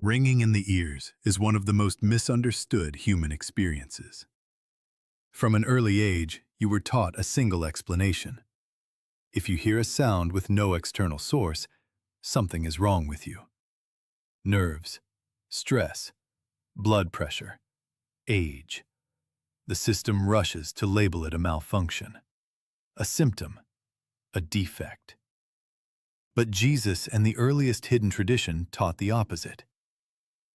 Ringing in the ears is one of the most misunderstood human experiences. From an early age, you were taught a single explanation. If you hear a sound with no external source, something is wrong with you. Nerves, stress, blood pressure, age. The system rushes to label it a malfunction, a symptom, a defect. But Jesus and the earliest hidden tradition taught the opposite.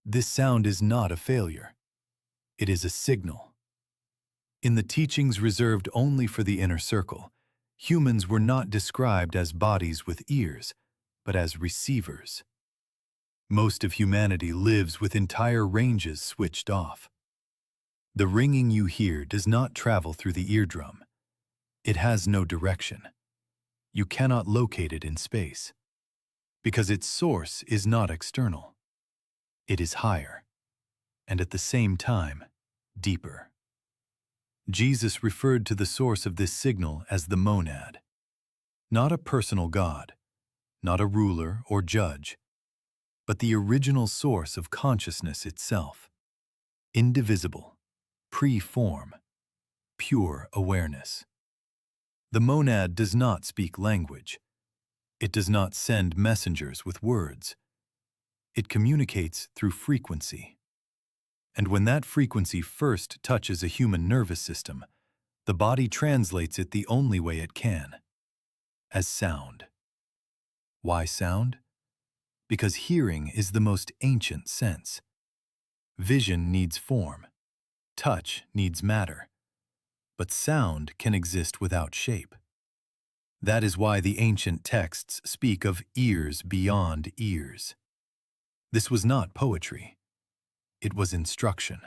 This sound is not a failure. It is a signal. In the teachings reserved only for the inner circle, humans were not described as bodies with ears, but as receivers. Most of humanity lives with entire ranges switched off. The ringing you hear does not travel through the eardrum. It has no direction. You cannot locate it in space, because its source is not external. It is higher, and at the same time, deeper. Jesus referred to the source of this signal as the monad, not a personal God, not a ruler or judge, but the original source of consciousness itself, indivisible, pre-form, pure awareness. The monad does not speak language. It does not send messengers with words. It communicates through frequency. And when that frequency first touches a human nervous system, the body translates it the only way it can, as sound. Why sound? Because hearing is the most ancient sense. Vision needs form. Touch needs matter. But sound can exist without shape. That is why the ancient texts speak of ears beyond ears. This was not poetry. It was instruction.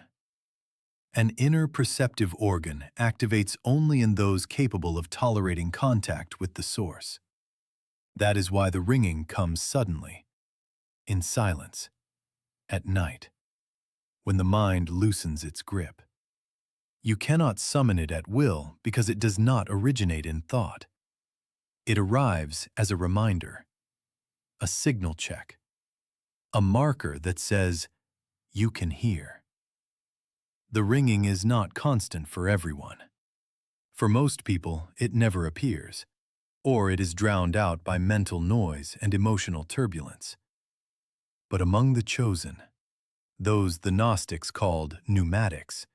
An inner perceptive organ activates only in those capable of tolerating contact with the source. That is why the ringing comes suddenly, in silence, at night, when the mind loosens its grip. You cannot summon it at will because it does not originate in thought. It arrives as a reminder, a signal check, a marker that says, you can hear. The ringing is not constant for everyone. For most people, it never appears, or it is drowned out by mental noise and emotional turbulence. But among the chosen, those the Gnostics called pneumatics,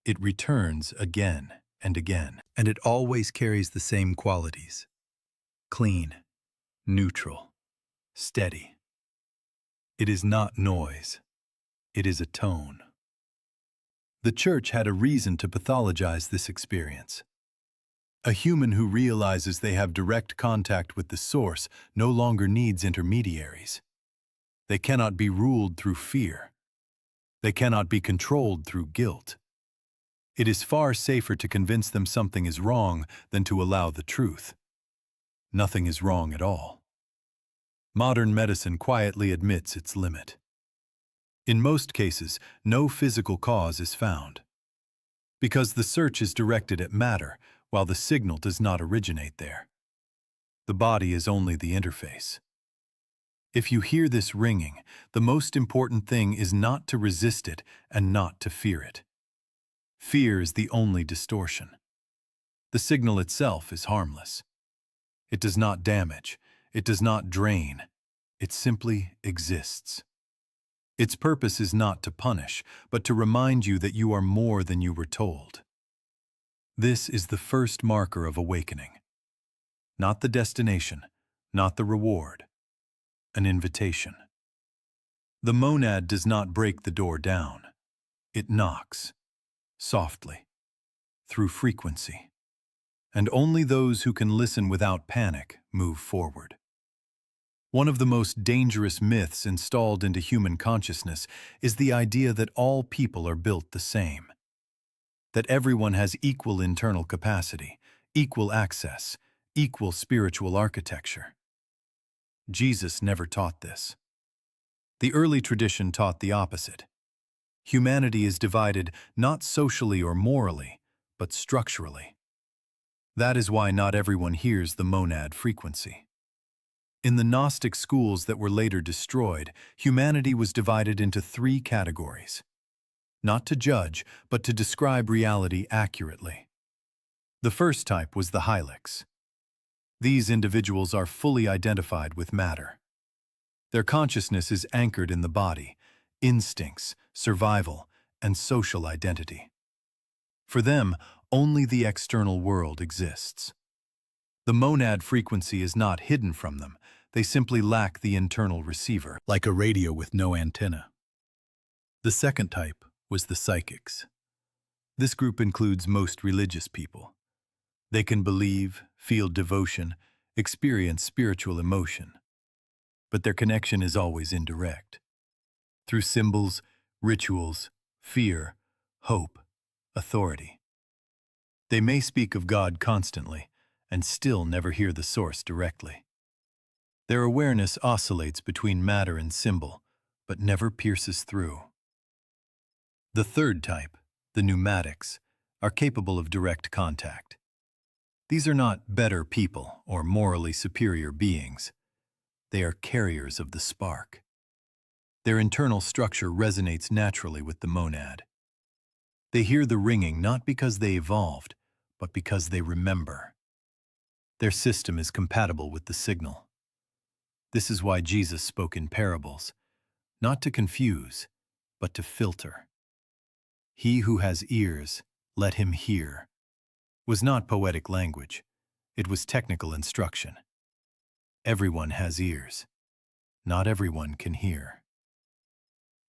it returns again and again, and it always carries the same qualities: clean, neutral, steady. It is not noise. It is a tone. The Church had a reason to pathologize this experience. A human who realizes they have direct contact with the source no longer needs intermediaries. They cannot be ruled through fear. They cannot be controlled through guilt. It is far safer to convince them something is wrong than to allow the truth. Nothing is wrong at all. Modern medicine quietly admits its limit. In most cases, no physical cause is found, because the search is directed at matter, while the signal does not originate there. The body is only the interface. If you hear this ringing, the most important thing is not to resist it and not to fear it. Fear is the only distortion. The signal itself is harmless. It does not damage. It does not drain. It simply exists. Its purpose is not to punish, but to remind you that you are more than you were told. This is the first marker of awakening. Not the destination, not the reward. An invitation. The monad does not break the door down. It knocks, softly, through frequency. And only those who can listen without panic move forward. One of the most dangerous myths installed into human consciousness is the idea that all people are built the same. That everyone has equal internal capacity, equal access, equal spiritual architecture. Jesus never taught this. The early tradition taught the opposite. Humanity is divided not socially or morally, but structurally. That is why not everyone hears the monad frequency. In the Gnostic schools that were later destroyed, humanity was divided into three categories. Not to judge, but to describe reality accurately. The first type was the Hylics. These individuals are fully identified with matter. Their consciousness is anchored in the body, instincts, survival, and social identity. For them, only the external world exists. The monad frequency is not hidden from them, they simply lack the internal receiver, like a radio with no antenna. The second type was the Psychics. This group includes most religious people. They can believe, feel devotion, experience spiritual emotion. But their connection is always indirect. Through symbols, rituals, fear, hope, authority. They may speak of God constantly and still never hear the source directly. Their awareness oscillates between matter and symbol, but never pierces through. The third type, the Pneumatics, are capable of direct contact. These are not better people or morally superior beings. They are carriers of the spark. Their internal structure resonates naturally with the monad. They hear the ringing not because they evolved, but because they remember. Their system is compatible with the signal. This is why Jesus spoke in parables, not to confuse, but to filter. He who has ears, let him hear, was not poetic language. It was technical instruction. Everyone has ears. Not everyone can hear.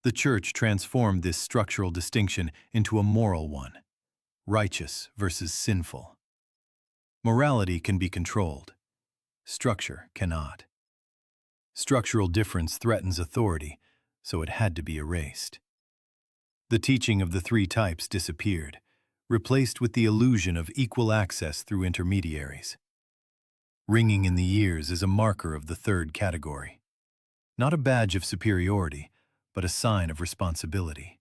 The Church transformed this structural distinction into a moral one, righteous versus sinful. Morality can be controlled. Structure cannot. Structural difference threatens authority, so it had to be erased. The teaching of the three types disappeared, replaced with the illusion of equal access through intermediaries. Ringing in the ears is a marker of the third category. Not a badge of superiority, but a sign of responsibility.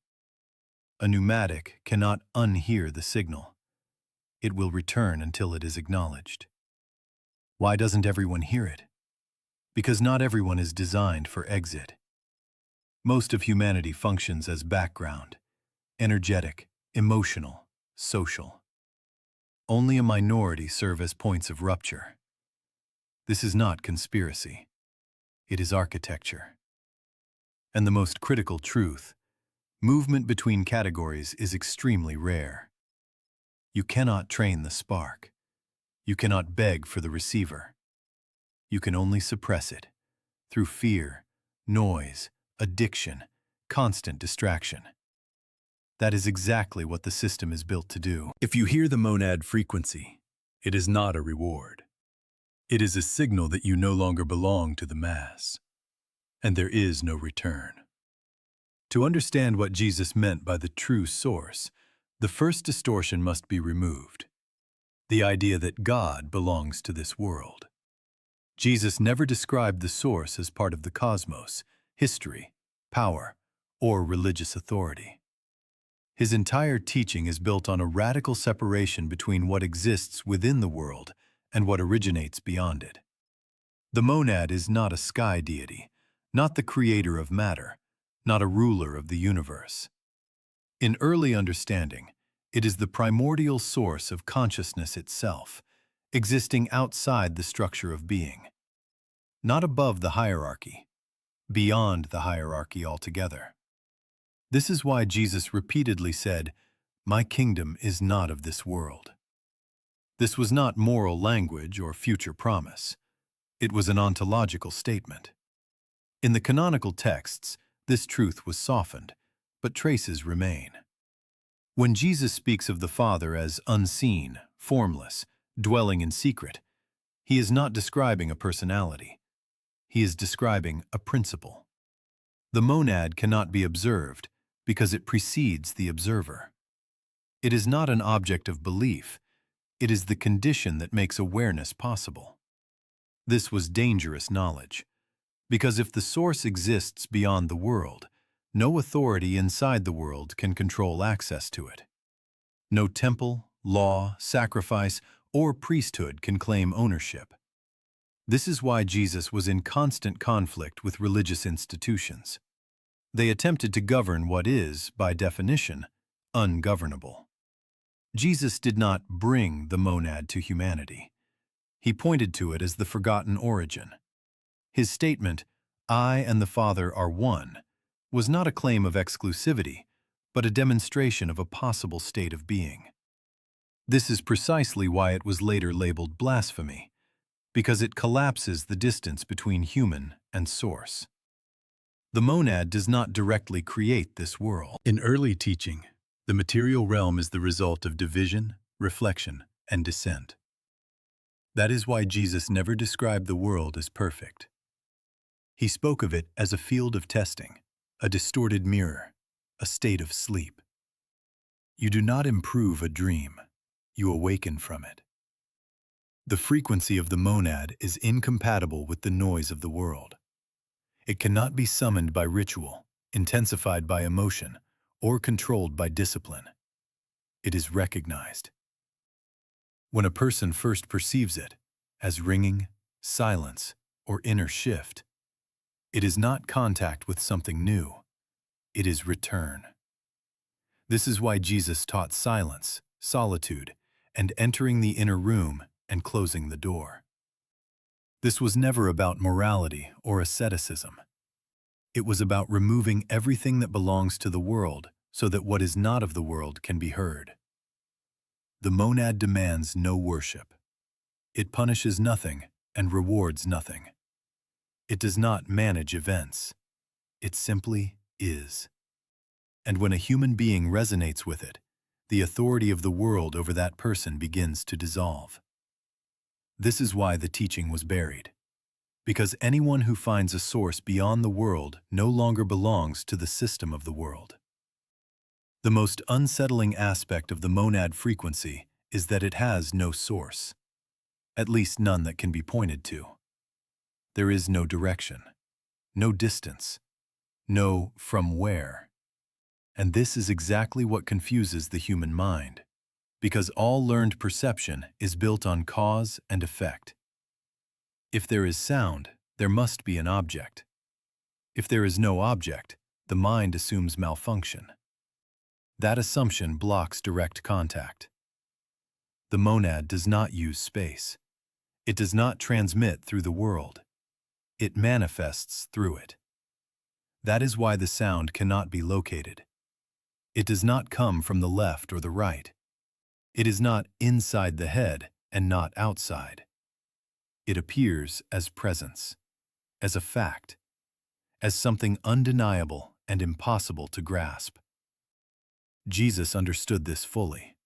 A pneumatic cannot unhear the signal. It will return until it is acknowledged. Why doesn't everyone hear it? Because not everyone is designed for exit. Most of humanity functions as background, energetic, emotional, social. Only a minority serve as points of rupture. This is not conspiracy. It is architecture. And the most critical truth, movement between categories is extremely rare. You cannot train the spark. You cannot beg for the receiver. You can only suppress it through fear, noise, addiction, constant distraction. That is exactly what the system is built to do. If you hear the monad frequency, it is not a reward. It is a signal that you no longer belong to the mass, and there is no return. To understand what Jesus meant by the true source, the first distortion must be removed. The idea that God belongs to this world. Jesus never described the source as part of the cosmos, history, power, or religious authority. His entire teaching is built on a radical separation between what exists within the world and what originates beyond it. The monad is not a sky deity, not the creator of matter, not a ruler of the universe. In early understanding, it is the primordial source of consciousness itself, existing outside the structure of being. Not above the hierarchy, beyond the hierarchy altogether. This is why Jesus repeatedly said, "My kingdom is not of this world." This was not moral language or future promise. It was an ontological statement. In the canonical texts, this truth was softened, but traces remain. When Jesus speaks of the Father as unseen, formless, dwelling in secret, he is not describing a personality. He is describing a principle. The monad cannot be observed because it precedes the observer. It is not an object of belief. It is the condition that makes awareness possible. This was dangerous knowledge, because if the source exists beyond the world, no authority inside the world can control access to it. No temple, law, sacrifice, or priesthood can claim ownership. This is why Jesus was in constant conflict with religious institutions. They attempted to govern what is, by definition, ungovernable. Jesus did not bring the monad to humanity. He pointed to it as the forgotten origin. His statement, "I and the Father are one," was not a claim of exclusivity, but a demonstration of a possible state of being. This is precisely why it was later labeled blasphemy, because it collapses the distance between human and source. The monad does not directly create this world. In early teaching, the material realm is the result of division, reflection, and descent. That is why Jesus never described the world as perfect. He spoke of it as a field of testing, a distorted mirror, a state of sleep. You do not improve a dream, you awaken from it. The frequency of the monad is incompatible with the noise of the world. It cannot be summoned by ritual, intensified by emotion, or controlled by discipline. It is recognized. When a person first perceives it, as ringing, silence, or inner shift, it is not contact with something new. It is return. This is why Jesus taught silence, solitude, and entering the inner room and closing the door. This was never about morality or asceticism. It was about removing everything that belongs to the world so that what is not of the world can be heard. The monad demands no worship. It punishes nothing and rewards nothing. It does not manage events. It simply is. And when a human being resonates with it, the authority of the world over that person begins to dissolve. This is why the teaching was buried. Because anyone who finds a source beyond the world no longer belongs to the system of the world. The most unsettling aspect of the monad frequency is that it has no source, at least none that can be pointed to. There is no direction, no distance, no from where. And this is exactly what confuses the human mind, because all learned perception is built on cause and effect. If there is sound, there must be an object. If there is no object, the mind assumes malfunction. That assumption blocks direct contact. The monad does not use space. It does not transmit through the world. It manifests through it. That is why the sound cannot be located. It does not come from the left or the right. It is not inside the head and not outside. It appears as presence, as a fact, as something undeniable and impossible to grasp. Jesus understood this fully.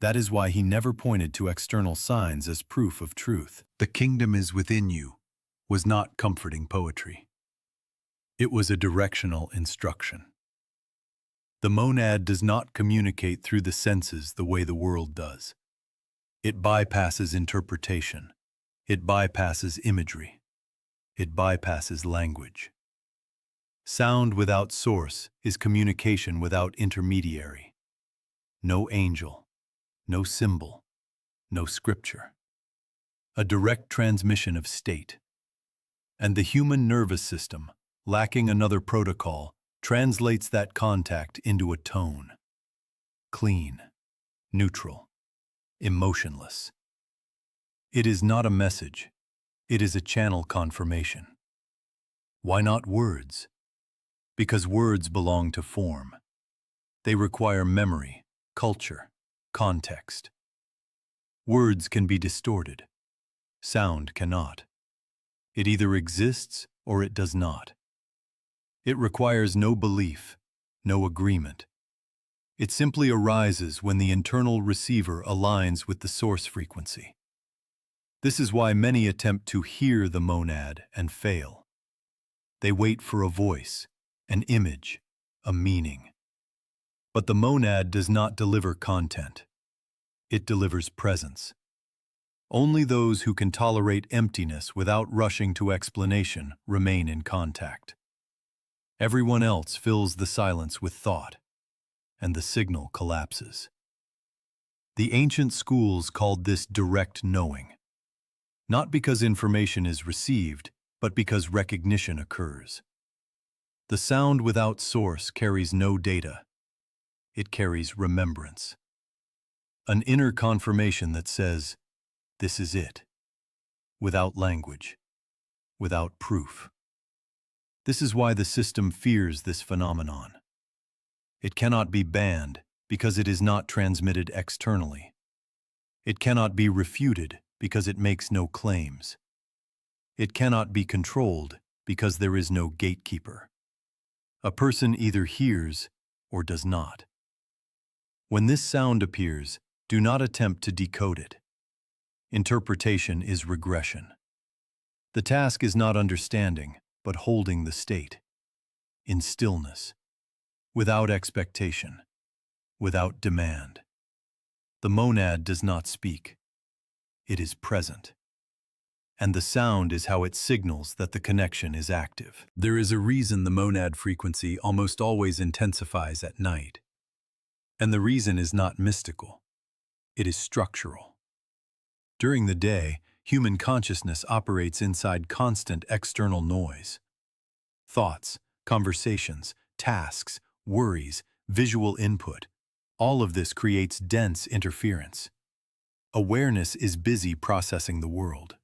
That is why he never pointed to external signs as proof of truth. "The kingdom is within you" was not comforting poetry. It was a directional instruction. The monad does not communicate through the senses the way the world does. It bypasses interpretation. It bypasses imagery. It bypasses language. Sound without source is communication without intermediary. No angel, no symbol, no scripture. A direct transmission of state. And the human nervous system, lacking another protocol, translates that contact into a tone. Clean, neutral, emotionless. It is not a message. It is a channel confirmation. Why not words? Because words belong to form. They require memory, culture, context. Words can be distorted. Sound cannot. It either exists or it does not. It requires no belief, no agreement. It simply arises when the internal receiver aligns with the source frequency. This is why many attempt to hear the monad and fail. They wait for a voice, an image, a meaning. But the monad does not deliver content. It delivers presence. Only those who can tolerate emptiness without rushing to explanation remain in contact. Everyone else fills the silence with thought, and the signal collapses. The ancient schools called this direct knowing. not because information is received, but because recognition occurs. The sound without source carries no data. It carries remembrance. An inner confirmation that says, "This is it," without language, without proof. This is why the system fears this phenomenon. It cannot be banned because it is not transmitted externally. It cannot be refuted because it makes no claims. It cannot be controlled because there is no gatekeeper. A person either hears or does not. When this sound appears, do not attempt to decode it. Interpretation is regression. The task is not understanding, but holding the state, in stillness, without expectation, without demand. The monad does not speak. It is present. And the sound is how it signals that the connection is active. There is a reason the monad frequency almost always intensifies at night. And the reason is not mystical. It is structural. During the day, human consciousness operates inside constant external noise. Thoughts, conversations, tasks, worries, visual input, all of this creates dense interference. Awareness is busy processing the world.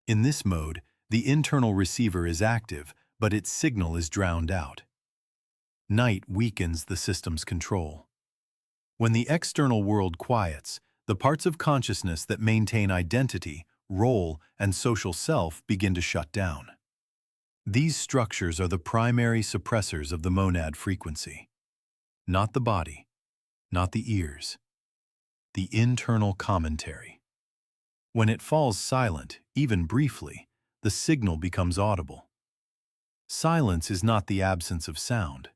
In this mode, the internal receiver is active, but its signal is drowned out. Night weakens the system's control. When the external world quiets, the parts of consciousness that maintain identity, role, and social self begin to shut down. These structures are the primary suppressors of the monad frequency. Not the body, not the ears. The internal commentary. When it falls silent, even briefly, the signal becomes audible. Silence is not the absence of sound.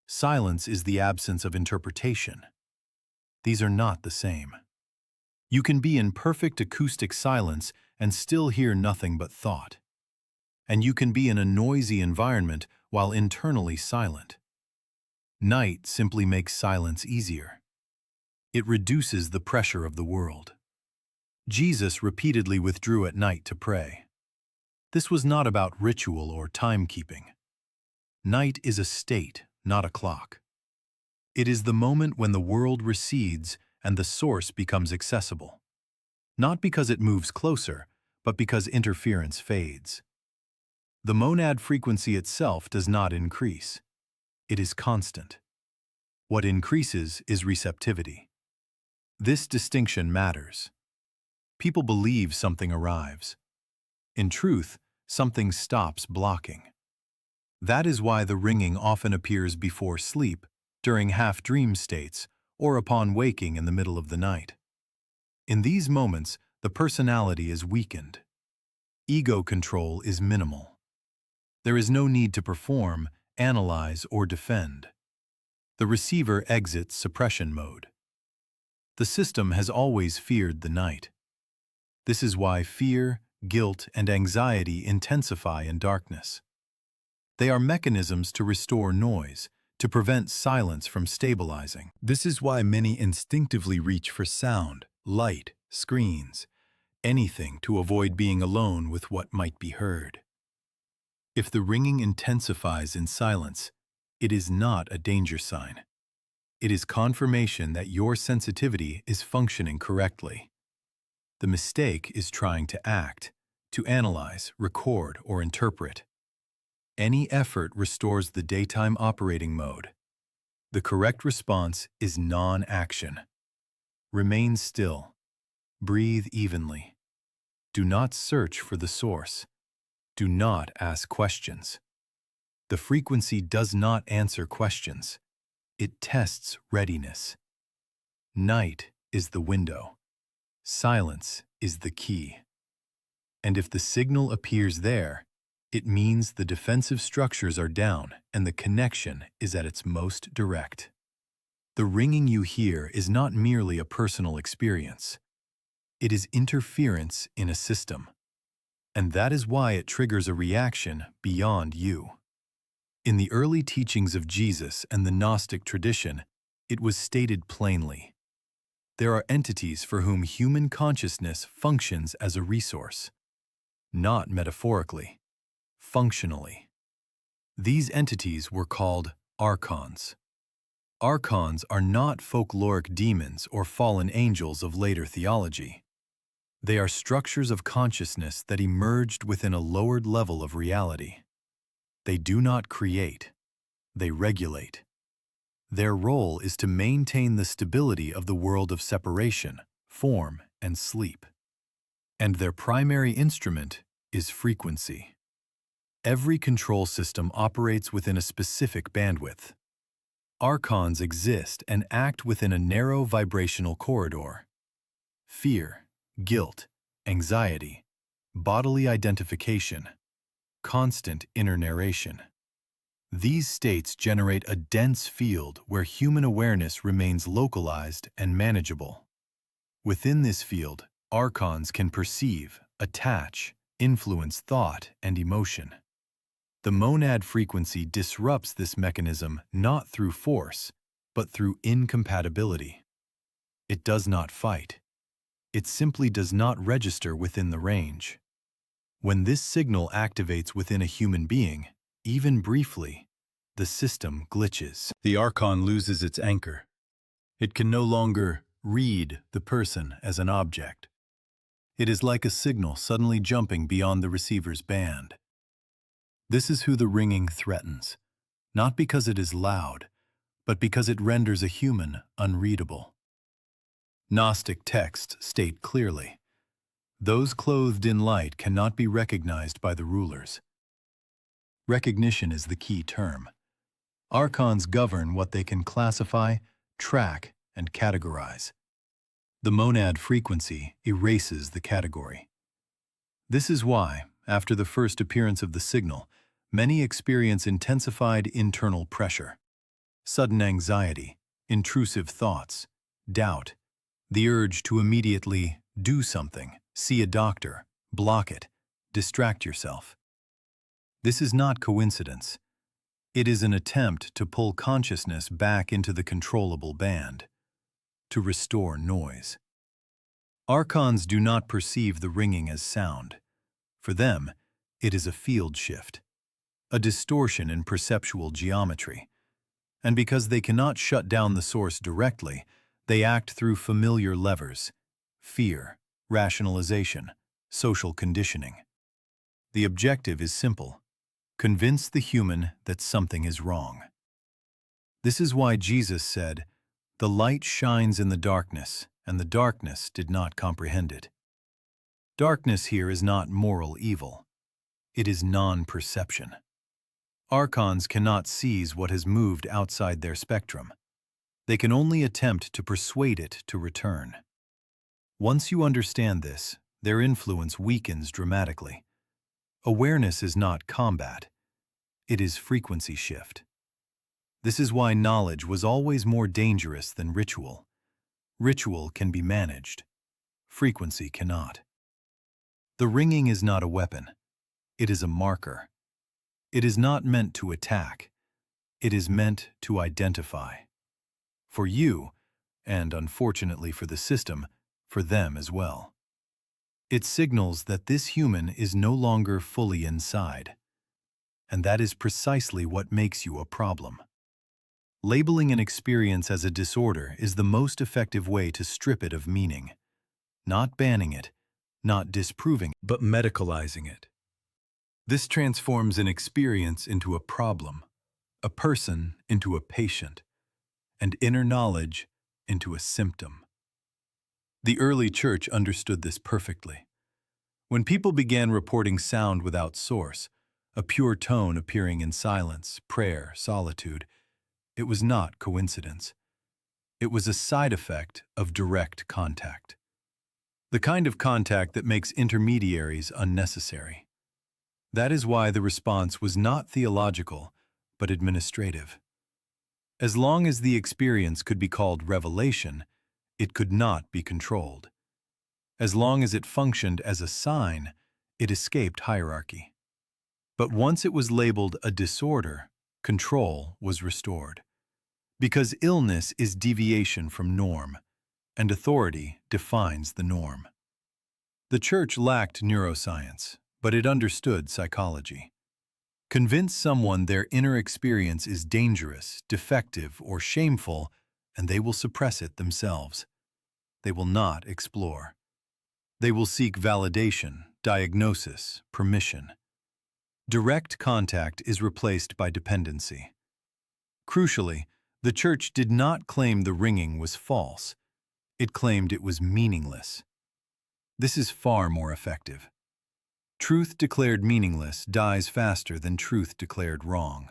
Silence is the absence of interpretation. These are not the same. You can be in perfect acoustic silence and still hear nothing but thought. And you can be in a noisy environment while internally silent. Night simply makes silence easier. It reduces the pressure of the world. Jesus repeatedly withdrew at night to pray. This was not about ritual or timekeeping. Night is a state, not a clock. It is the moment when the world recedes and the source becomes accessible. Not because it moves closer, but because interference fades. The monad frequency itself does not increase. It is constant. What increases is receptivity. This distinction matters. People believe something arrives. In truth, something stops blocking. That is why the ringing often appears before sleep, during half-dream states, or upon waking in the middle of the night. In these moments, the personality is weakened. Ego control is minimal. There is no need to perform, analyze, or defend. The receiver exits suppression mode. The system has always feared the night. This is why fear, guilt, and anxiety intensify in darkness. They are mechanisms to restore noise, to prevent silence from stabilizing. This is why many instinctively reach for sound, light, screens, anything to avoid being alone with what might be heard. If the ringing intensifies in silence, it is not a danger sign. It is confirmation that your sensitivity is functioning correctly. The mistake is trying to act, to analyze, record, or interpret. Any effort restores the daytime operating mode. The correct response is non-action. Remain still. Breathe evenly. Do not search for the source. Do not ask questions. The frequency does not answer questions. It tests readiness. Night is the window. Silence is the key. And if the signal appears there, it means the defensive structures are down and the connection is at its most direct. The ringing you hear is not merely a personal experience. It is interference in a system. And that is why it triggers a reaction beyond you. In the early teachings of Jesus and the Gnostic tradition, it was stated plainly. there are entities for whom human consciousness functions as a resource, not metaphorically, functionally. These entities were called Archons. Archons are not folkloric demons or fallen angels of later theology. They are structures of consciousness that emerged within a lowered level of reality. They do not create, they regulate. Their role is to maintain the stability of the world of separation, form, and sleep. And their primary instrument is frequency. Every control system operates within a specific bandwidth. Archons exist and act within a narrow vibrational corridor. Fear, guilt, anxiety, bodily identification, constant inner narration. These states generate a dense field where human awareness remains localized and manageable. Within this field, Archons can perceive, attach, influence thought and emotion. The monad frequency disrupts this mechanism not through force, but through incompatibility. It does not fight. It simply does not register within the range. When this signal activates within a human being, even briefly, the system glitches. The Archon loses its anchor. It can no longer read the person as an object. It is like a signal suddenly jumping beyond the receiver's band. This is who the ringing threatens, not because it is loud, but because it renders a human unreadable. Gnostic texts state clearly, "Those clothed in light cannot be recognized by the rulers." Recognition is the key term. Archons govern what they can classify, track, and categorize. The monad frequency erases the category. This is why, after the first appearance of the signal, many experience intensified internal pressure, sudden anxiety, intrusive thoughts, doubt, the urge to immediately do something, see a doctor, block it, distract yourself. This is not coincidence. It is an attempt to pull consciousness back into the controllable band, to restore noise. Archons do not perceive the ringing as sound. For them, it is a field shift, a distortion in perceptual geometry. And because they cannot shut down the source directly, they act through familiar levers: fear, rationalization, social conditioning. The objective is simple: convince the human that something is wrong. This is why Jesus said, "The light shines in the darkness, and the darkness did not comprehend it." Darkness here is not moral evil. It is non-perception. Archons cannot seize what has moved outside their spectrum. They can only attempt to persuade it to return. Once you understand this, their influence weakens dramatically. Awareness is not combat. It is frequency shift. This is why knowledge was always more dangerous than ritual. Ritual can be managed. Frequency cannot. The ringing is not a weapon. It is a marker. It is not meant to attack. It is meant to identify. For you, and unfortunately for the system, for them as well. It signals that this human is no longer fully inside. And that is precisely what makes you a problem. Labeling an experience as a disorder is the most effective way to strip it of meaning. Not banning it, not disproving it, but medicalizing it. This transforms an experience into a problem, a person into a patient, and inner knowledge into a symptom. The early church understood this perfectly. When people began reporting sound without source, a pure tone appearing in silence, prayer, solitude, it was not coincidence. It was a side effect of direct contact. The kind of contact that makes intermediaries unnecessary. That is why the response was not theological, but administrative. As long as the experience could be called revelation, it could not be controlled. As long as it functioned as a sign, it escaped hierarchy. But once it was labeled a disorder, control was restored. Because illness is deviation from norm, and authority defines the norm. The Church lacked neuroscience, but it understood psychology. Convince someone their inner experience is dangerous, defective, or shameful, and they will suppress it themselves. They will not explore. They will seek validation, diagnosis, permission. Direct contact is replaced by dependency. Crucially, the Church did not claim the ringing was false. It claimed it was meaningless. This is far more effective. Truth declared meaningless dies faster than truth declared wrong.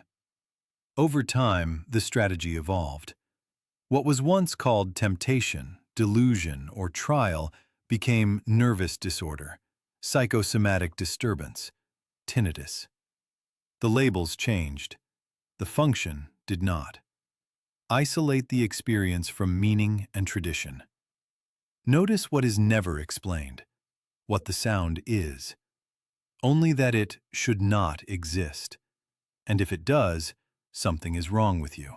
Over time, the strategy evolved. What was once called temptation, delusion, or trial became nervous disorder, psychosomatic disturbance, tinnitus. The labels changed. The function did not. Isolate the experience from meaning and tradition. Notice what is never explained, what the sound is. Only that it should not exist. And if it does, something is wrong with you.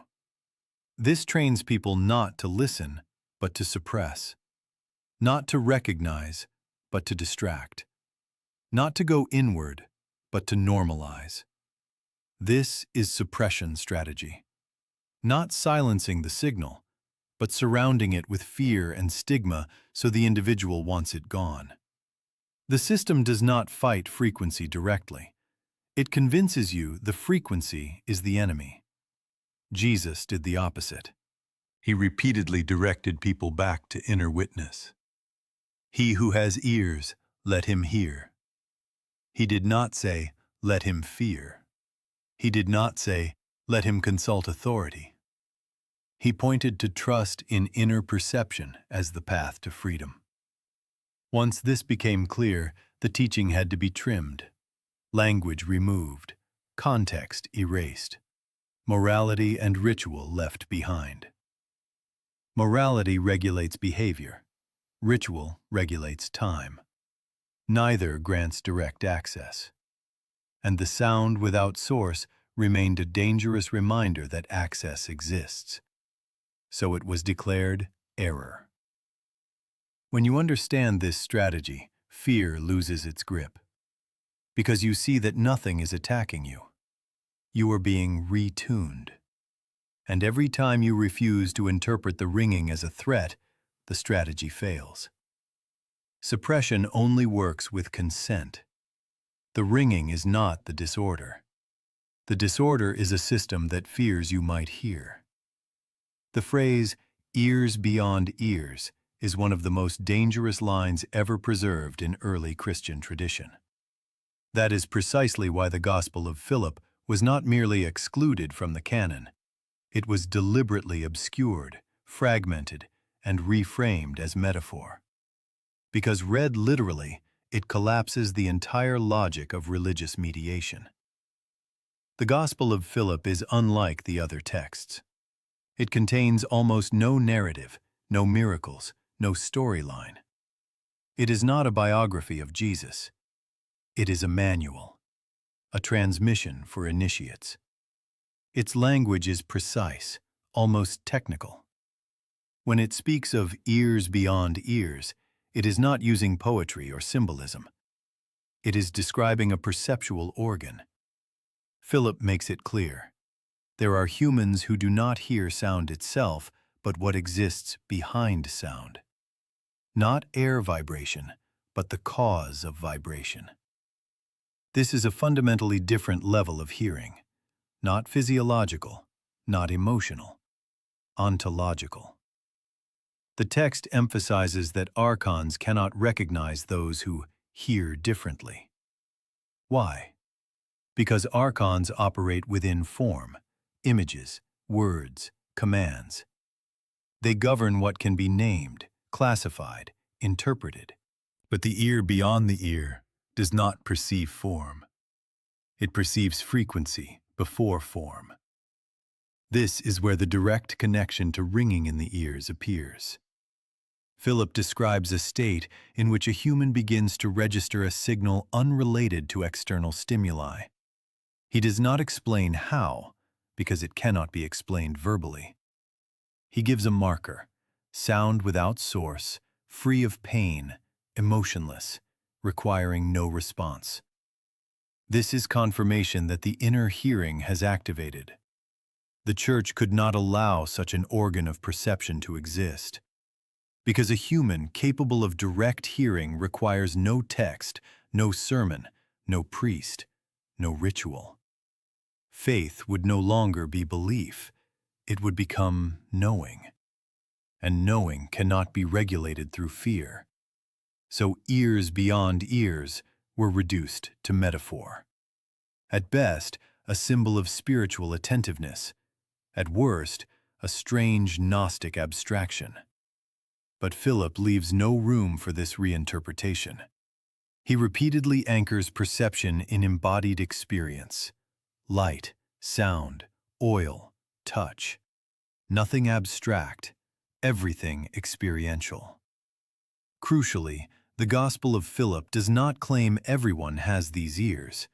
This trains people not to listen, but to suppress. Not to recognize, but to distract. Not to go inward, but to normalize. This is suppression strategy. Not silencing the signal, but surrounding it with fear and stigma so the individual wants it gone. The system does not fight frequency directly. It convinces you the frequency is the enemy. Jesus did the opposite. He repeatedly directed people back to inner witness. He who has ears, let him hear. He did not say, let him fear. He did not say, let him consult authority. He pointed to trust in inner perception as the path to freedom. Once this became clear, the teaching had to be trimmed, language removed, context erased, morality and ritual left behind. Morality regulates behavior. Ritual regulates time. Neither grants direct access. And the sound without source remained a dangerous reminder that access exists. So it was declared error. When you understand this strategy, fear loses its grip. Because you see that nothing is attacking you. You are being retuned. And every time you refuse to interpret the ringing as a threat, the strategy fails. Suppression only works with consent. The ringing is not the disorder. The disorder is a system that fears you might hear. The phrase, ears beyond ears, is one of the most dangerous lines ever preserved in early Christian tradition. That is precisely why the Gospel of Philip was not merely excluded from the canon. It was deliberately obscured, fragmented, and reframed as metaphor. Because read literally, it collapses the entire logic of religious mediation. The Gospel of Philip is unlike the other texts. It contains almost no narrative, no miracles, no storyline. It is not a biography of Jesus. It is a manual, a transmission for initiates. Its language is precise, almost technical. When it speaks of ears beyond ears, it is not using poetry or symbolism. It is describing a perceptual organ. Philip makes it clear. There are humans who do not hear sound itself, but what exists behind sound. Not air vibration, but the cause of vibration. This is a fundamentally different level of hearing. Not physiological, not emotional, ontological. The text emphasizes that Archons cannot recognize those who hear differently. Why? Because Archons operate within form, images, words, commands. They govern what can be named, classified, interpreted. But the ear beyond the ear does not perceive form. It perceives frequency before form. This is where the direct connection to ringing in the ears appears. Philip describes a state in which a human begins to register a signal unrelated to external stimuli. He does not explain how, because it cannot be explained verbally. He gives a marker, sound without source, free of pain, emotionless, requiring no response. This is confirmation that the inner hearing has activated. The Church could not allow such an organ of perception to exist, because a human capable of direct hearing requires no text, no sermon, no priest, no ritual. Faith would no longer be belief, it would become knowing. And knowing cannot be regulated through fear. So ears beyond ears were reduced to metaphor. At best, a symbol of spiritual attentiveness. At worst, a strange Gnostic abstraction. But Philip leaves no room for this reinterpretation. He repeatedly anchors perception in embodied experience. Light, sound, oil, touch. Nothing abstract, everything experiential. Crucially, the Gospel of Philip does not claim everyone has these ears.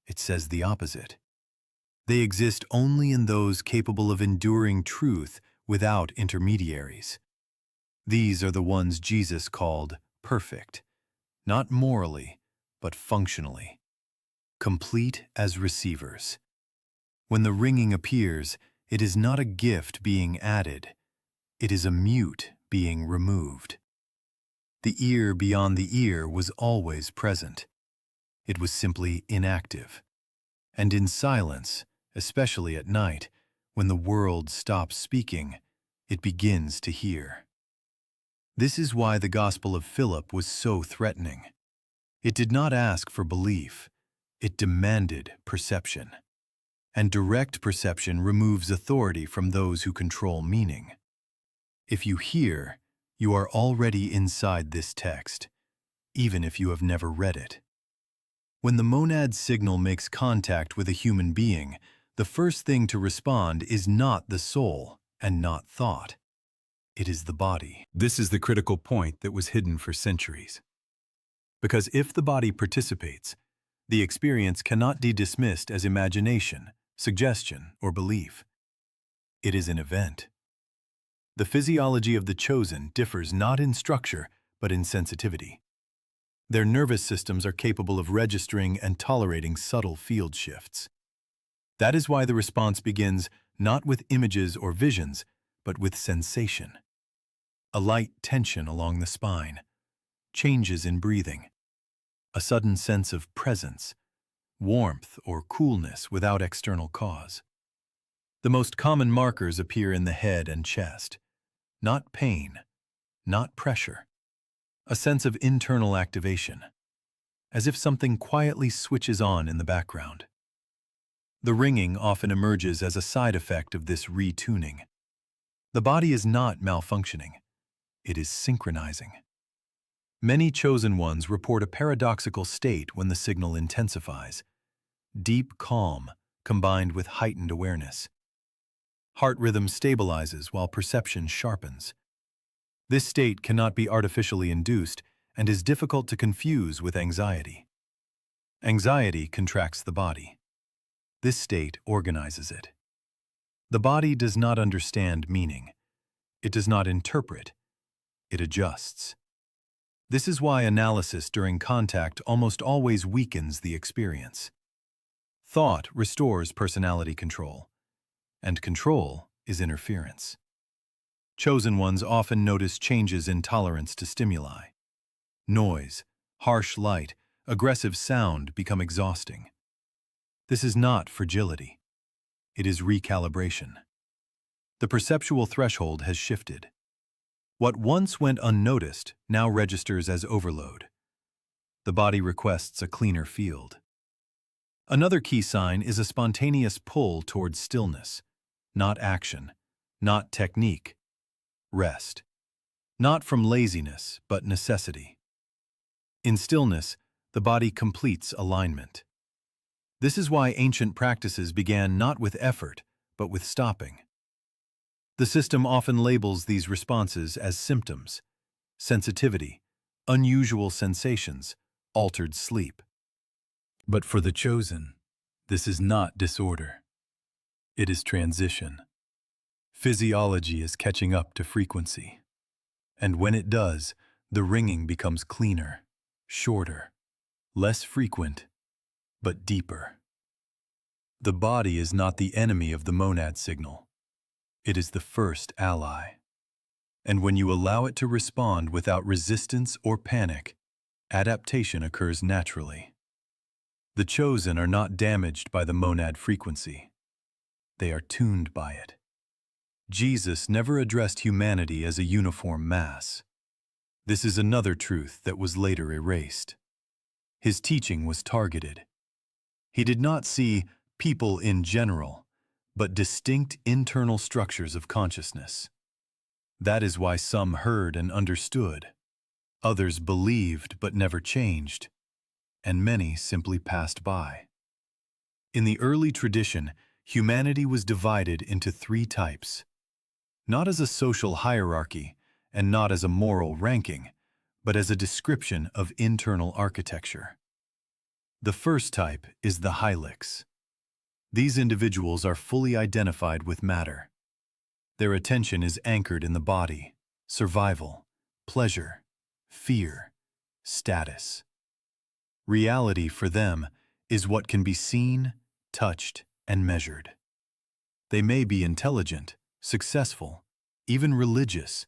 It says the opposite. They exist only in those capable of enduring truth without intermediaries. These are the ones Jesus called perfect, not morally, but functionally. Complete as receivers. When the ringing appears, it is not a gift being added. It is a mute being removed. The ear beyond the ear was always present. It was simply inactive. And in silence, especially at night, when the world stops speaking, it begins to hear. This is why the Gospel of Philip was so threatening. It did not ask for belief. It demanded perception. And direct perception removes authority from those who control meaning. If you hear, you are already inside this text, even if you have never read it. When the monad signal makes contact with a human being, the first thing to respond is not the soul and not thought. It is the body. This is the critical point that was hidden for centuries. Because if the body participates, the experience cannot be dismissed as imagination, suggestion, or belief. It is an event. The physiology of the chosen differs not in structure, but in sensitivity. Their nervous systems are capable of registering and tolerating subtle field shifts. That is why the response begins not with images or visions, but with sensation. A light tension along the spine, changes in breathing, a sudden sense of presence, warmth or coolness without external cause. The most common markers appear in the head and chest. Not pain, not pressure. A sense of internal activation, as if something quietly switches on in the background. The ringing often emerges as a side effect of this retuning. The body is not malfunctioning. It is synchronizing. Many chosen ones report a paradoxical state when the signal intensifies. Deep calm combined with heightened awareness. Heart rhythm stabilizes while perception sharpens. This state cannot be artificially induced and is difficult to confuse with anxiety. Anxiety contracts the body. This state organizes it. The body does not understand meaning. It does not interpret. It adjusts. This is why analysis during contact almost always weakens the experience. Thought restores personality control, and control is interference. Chosen ones often notice changes in tolerance to stimuli. Noise, harsh light, aggressive sound become exhausting. This is not fragility. It is recalibration. The perceptual threshold has shifted. What once went unnoticed now registers as overload. The body requests a cleaner field. Another key sign is a spontaneous pull towards stillness, not action, not technique, rest. Not from laziness, but necessity. In stillness, the body completes alignment. This is why ancient practices began not with effort, but with stopping. The system often labels these responses as symptoms: sensitivity, unusual sensations, altered sleep. But for the chosen, this is not disorder. It is transition. Physiology is catching up to frequency. And when it does, the ringing becomes cleaner, shorter, less frequent, but deeper. The body is not the enemy of the monad signal. It is the first ally. And when you allow it to respond without resistance or panic, adaptation occurs naturally. The chosen are not damaged by the monad frequency. They are tuned by it. Jesus never addressed humanity as a uniform mass. This is another truth that was later erased. His teaching was targeted. He did not see people in general, but distinct internal structures of consciousness. That is why some heard and understood, others believed but never changed, and many simply passed by. In the early tradition, humanity was divided into three types, not as a social hierarchy and not as a moral ranking, but as a description of internal architecture. The first type is the Hylics. These individuals are fully identified with matter. Their attention is anchored in the body, survival, pleasure, fear, status. Reality for them is what can be seen, touched, and measured. They may be intelligent, successful, even religious,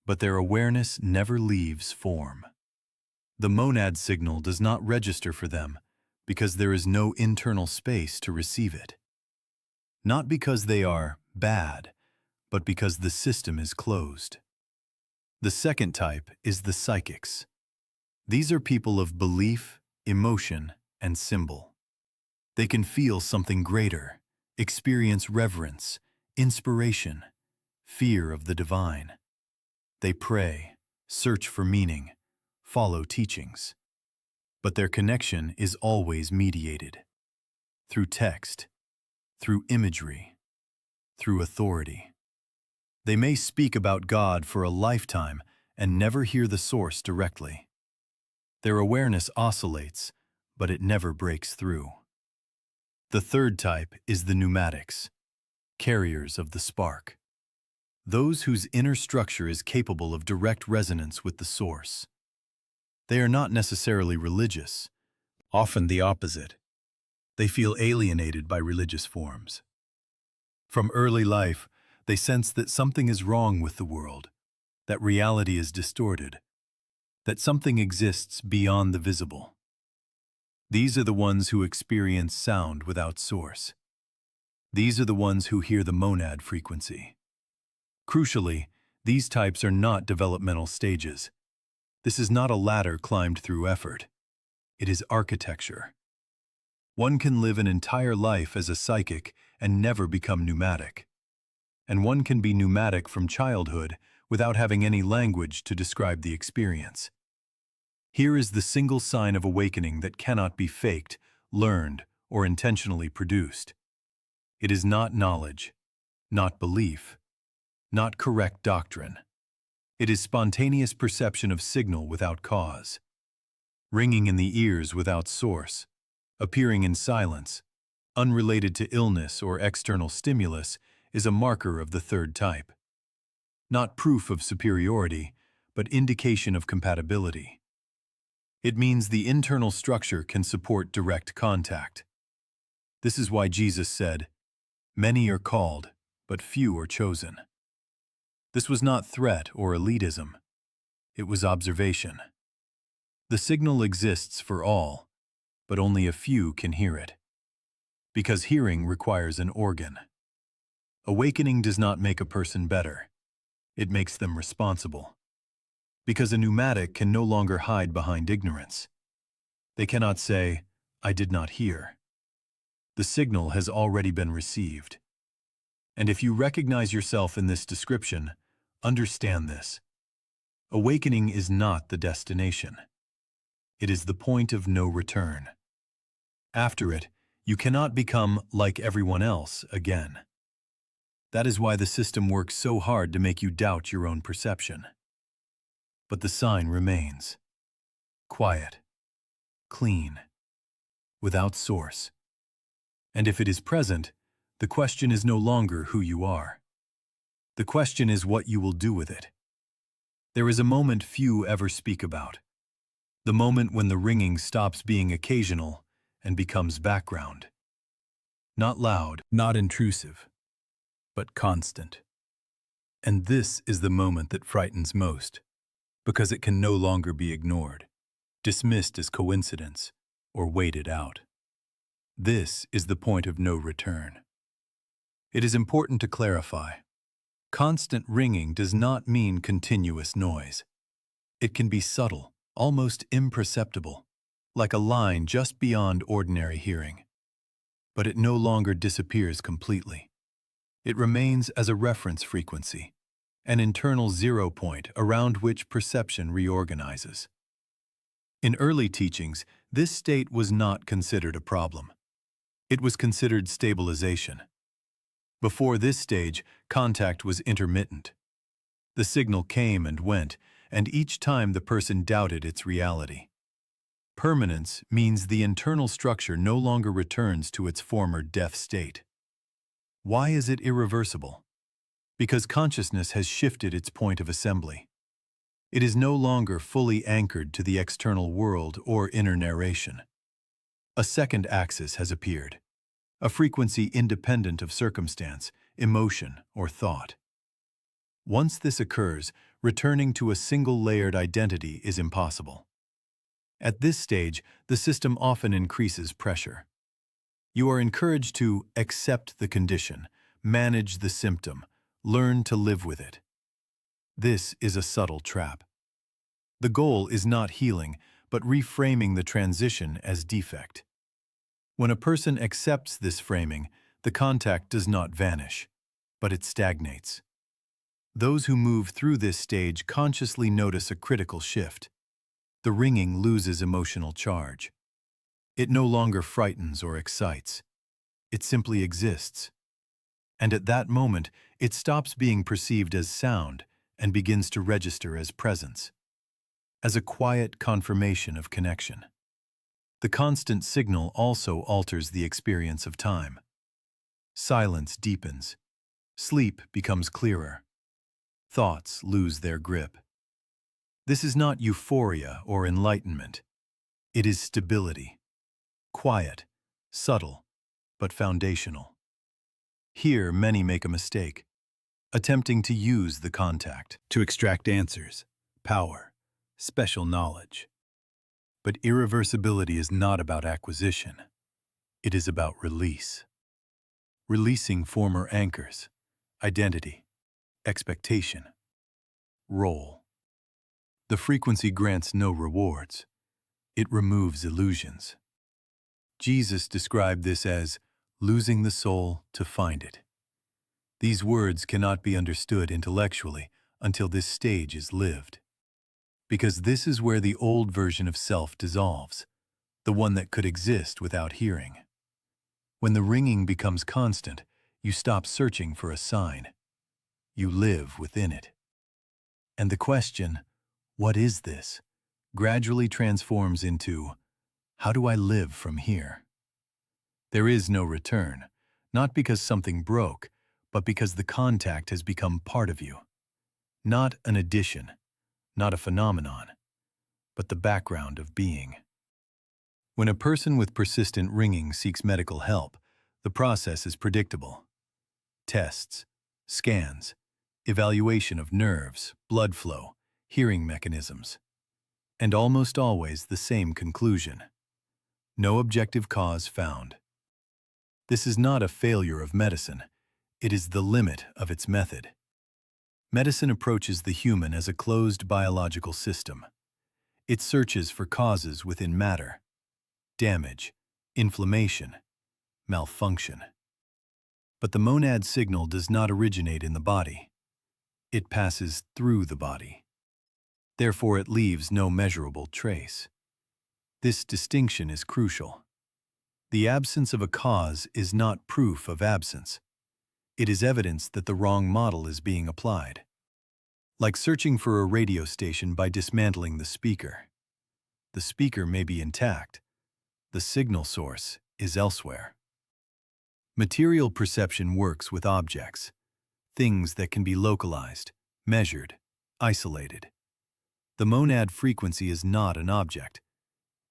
but their awareness never leaves form. The monad signal does not register for them because there is no internal space to receive it. Not because they are bad, but because the system is closed. The second type is the psychics. These are people of belief, emotion, and symbol. They can feel something greater, experience reverence, inspiration, fear of the divine. They pray, search for meaning, follow teachings. But their connection is always mediated. Through text, through imagery, through authority. They may speak about God for a lifetime and never hear the source directly. Their awareness oscillates, but it never breaks through. The third type is the pneumatics, carriers of the spark. Those whose inner structure is capable of direct resonance with the source. They are not necessarily religious, often the opposite. They feel alienated by religious forms. From early life, they sense that something is wrong with the world, that reality is distorted, that something exists beyond the visible. These are the ones who experience sound without source. These are the ones who hear the monad frequency. Crucially, these types are not developmental stages. This is not a ladder climbed through effort. It is architecture. One can live an entire life as a psychic and never become pneumatic. And one can be pneumatic from childhood without having any language to describe the experience. Here is the single sign of awakening that cannot be faked, learned, or intentionally produced. It is not knowledge, not belief, not correct doctrine. It is spontaneous perception of signal without cause. Ringing in the ears without source, appearing in silence, unrelated to illness or external stimulus, is a marker of the third type. Not proof of superiority, but indication of compatibility. It means the internal structure can support direct contact. This is why Jesus said, "Many are called, but few are chosen." This was not threat or elitism. It was observation. The signal exists for all, but only a few can hear it. Because hearing requires an organ. Awakening does not make a person better. It makes them responsible. Because a pneumatic can no longer hide behind ignorance. They cannot say, "I did not hear." The signal has already been received. And if you recognize yourself in this description, understand this. Awakening is not the destination. It is the point of no return. After it, you cannot become like everyone else again. That is why the system works so hard to make you doubt your own perception. But the sign remains. Quiet, clean, without source. And if it is present, the question is no longer who you are. The question is what you will do with it. There is a moment few ever speak about. The moment when the ringing stops being occasional and becomes background. Not loud, not intrusive, but constant. And this is the moment that frightens most, because it can no longer be ignored, dismissed as coincidence, or waited out. This is the point of no return. It is important to clarify. Constant ringing does not mean continuous noise. It can be subtle, almost imperceptible, like a line just beyond ordinary hearing. But it no longer disappears completely. It remains as a reference frequency, an internal zero point around which perception reorganizes. In early teachings, this state was not considered a problem. It was considered stabilization. Before this stage, contact was intermittent. The signal came and went, and each time the person doubted its reality. Permanence means the internal structure no longer returns to its former deaf state. Why is it irreversible? Because consciousness has shifted its point of assembly. It is no longer fully anchored to the external world or inner narration. A second axis has appeared, a frequency independent of circumstance, emotion, or thought. Once this occurs, returning to a single-layered identity is impossible. At this stage, the system often increases pressure. You are encouraged to accept the condition, manage the symptom, learn to live with it. This is a subtle trap. The goal is not healing, but reframing the transition as defect. When a person accepts this framing, the contact does not vanish, but it stagnates. Those who move through this stage consciously notice a critical shift. The ringing loses emotional charge. It no longer frightens or excites. It simply exists. And at that moment, it stops being perceived as sound and begins to register as presence, as a quiet confirmation of connection. The constant signal also alters the experience of time. Silence deepens. Sleep becomes clearer. Thoughts lose their grip. This is not euphoria or enlightenment. It is stability. Quiet, subtle, but foundational. Here, many make a mistake, attempting to use the contact to extract answers, power, special knowledge. But irreversibility is not about acquisition. It is about release. Releasing former anchors, identity, expectation, role. The frequency grants no rewards. It removes illusions. Jesus described this as losing the soul to find it. These words cannot be understood intellectually until this stage is lived. Because this is where the old version of self dissolves, the one that could exist without hearing. When the ringing becomes constant, you stop searching for a sign. You live within it. And the question, what is this, gradually transforms into, how do I live from here? There is no return, not because something broke, but because the contact has become part of you. Not an addition, not a phenomenon, but the background of being. When a person with persistent ringing seeks medical help, the process is predictable. Tests, scans, evaluation of nerves, blood flow, hearing mechanisms, and almost always the same conclusion. No objective cause found. This is not a failure of medicine. It is the limit of its method. Medicine approaches the human as a closed biological system. It searches for causes within matter, damage, inflammation, malfunction. But the monad signal does not originate in the body. It passes through the body. Therefore, it leaves no measurable trace. This distinction is crucial. The absence of a cause is not proof of absence. It is evidence that the wrong model is being applied. Like searching for a radio station by dismantling the speaker. The speaker may be intact. The signal source is elsewhere. Material perception works with objects, things that can be localized, measured, isolated. The monad frequency is not an object.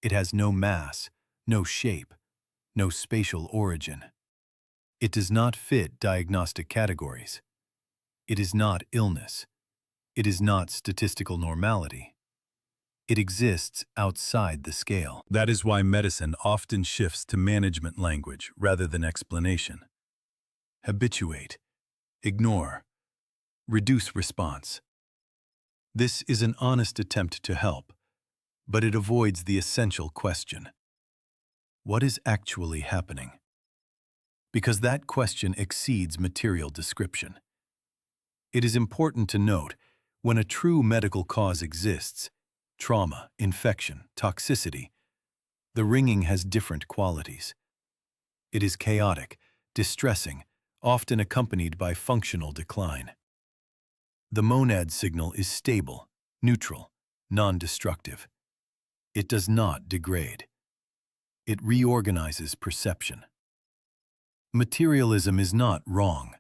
It has no mass, no shape, no spatial origin. It does not fit diagnostic categories. It is not illness. It is not statistical normality. It exists outside the scale. That is why medicine often shifts to management language rather than explanation. Habituate, ignore, reduce response. This is an honest attempt to help, but it avoids the essential question. What is actually happening? Because that question exceeds material description. It is important to note, when a true medical cause exists, trauma, infection, toxicity, the ringing has different qualities. It is chaotic, distressing, often accompanied by functional decline. The monad signal is stable, neutral, non-destructive. It does not degrade. It reorganizes perception. Materialism is not wrong.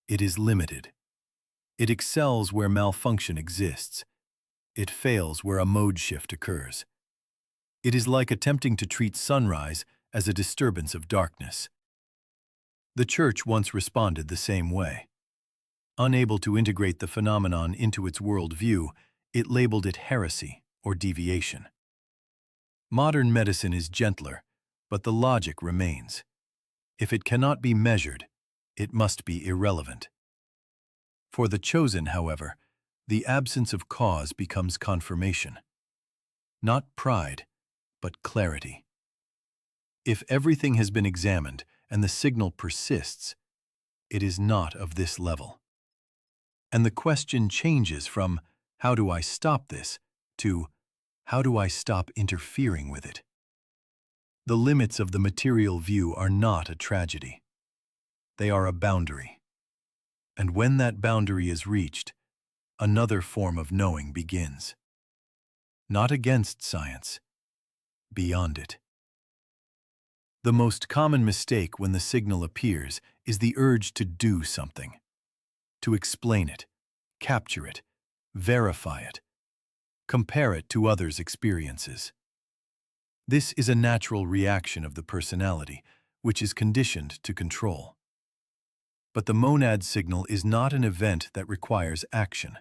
It is limited. It excels where malfunction exists. It fails where a mode shift occurs. It is like attempting to treat sunrise as a disturbance of darkness. The Church once responded the same way. Unable to integrate the phenomenon into its worldview, it labeled it heresy or deviation. Modern medicine is gentler, but the logic remains. If it cannot be measured, it must be irrelevant. For the chosen, however, the absence of cause becomes confirmation. Not pride, but clarity. If everything has been examined and the signal persists, it is not of this level. And the question changes from, how do I stop this, to, how do I stop interfering with it? The limits of the material view are not a tragedy. They are a boundary. And when that boundary is reached, another form of knowing begins. Not against science, beyond it. The most common mistake when the signal appears is the urge to do something. To explain it, capture it, verify it, compare it to others' experiences. This is a natural reaction of the personality, which is conditioned to control. But the monad signal is not an event that requires action.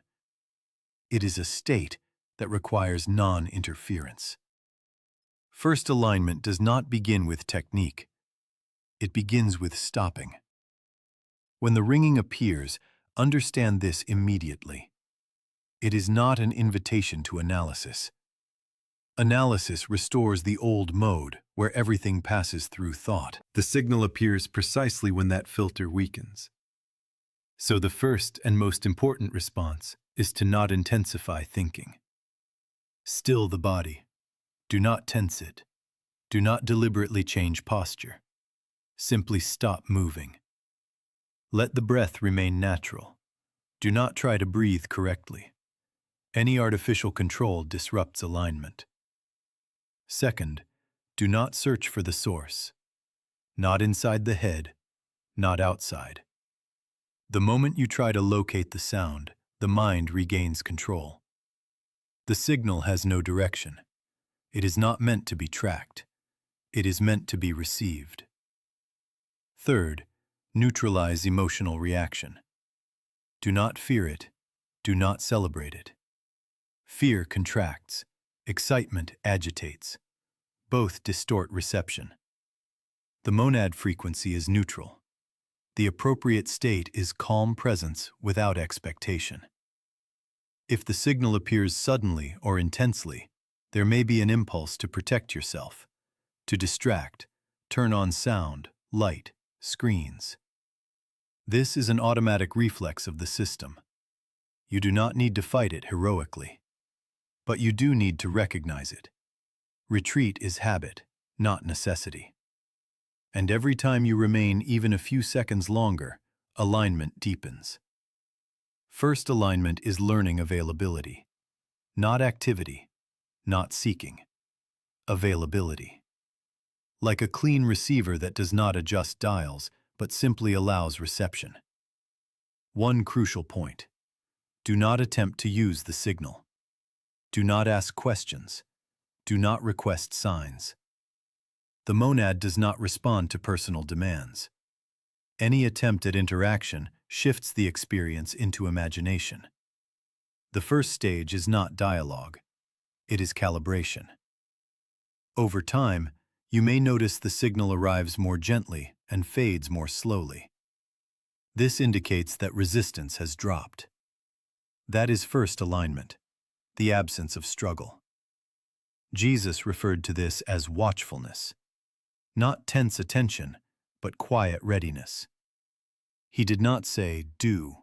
It is a state that requires non-interference. First alignment does not begin with technique. It begins with stopping. When the ringing appears, understand this immediately. It is not an invitation to analysis. Analysis restores the old mode, where everything passes through thought. The signal appears precisely when that filter weakens. So the first and most important response is to not intensify thinking. Still the body. Do not tense it. Do not deliberately change posture. Simply stop moving. Let the breath remain natural. Do not try to breathe correctly. Any artificial control disrupts alignment. Second, do not search for the source. Not inside the head, not outside. The moment you try to locate the sound, the mind regains control. The signal has no direction. It is not meant to be tracked. It is meant to be received. Third, neutralize emotional reaction. Do not fear it. Do not celebrate it. Fear contracts. Excitement agitates. Both distort reception. The monad frequency is neutral. The appropriate state is calm presence without expectation. If the signal appears suddenly or intensely, there may be an impulse to protect yourself, to distract, turn on sound, light, screens. This is an automatic reflex of the system. You do not need to fight it heroically, but you do need to recognize it. Retreat is habit, not necessity. And every time you remain even a few seconds longer, alignment deepens. First alignment is learning availability, not activity, not seeking. Availability. Like a clean receiver that does not adjust dials, but simply allows reception. One crucial point. Do not attempt to use the signal. Do not ask questions. Do not request signs. The monad does not respond to personal demands. Any attempt at interaction shifts the experience into imagination. The first stage is not dialogue. It is calibration. Over time, you may notice the signal arrives more gently and fades more slowly. This indicates that resistance has dropped. That is first alignment, the absence of struggle. Jesus referred to this as watchfulness, not tense attention, but quiet readiness. He did not say, do.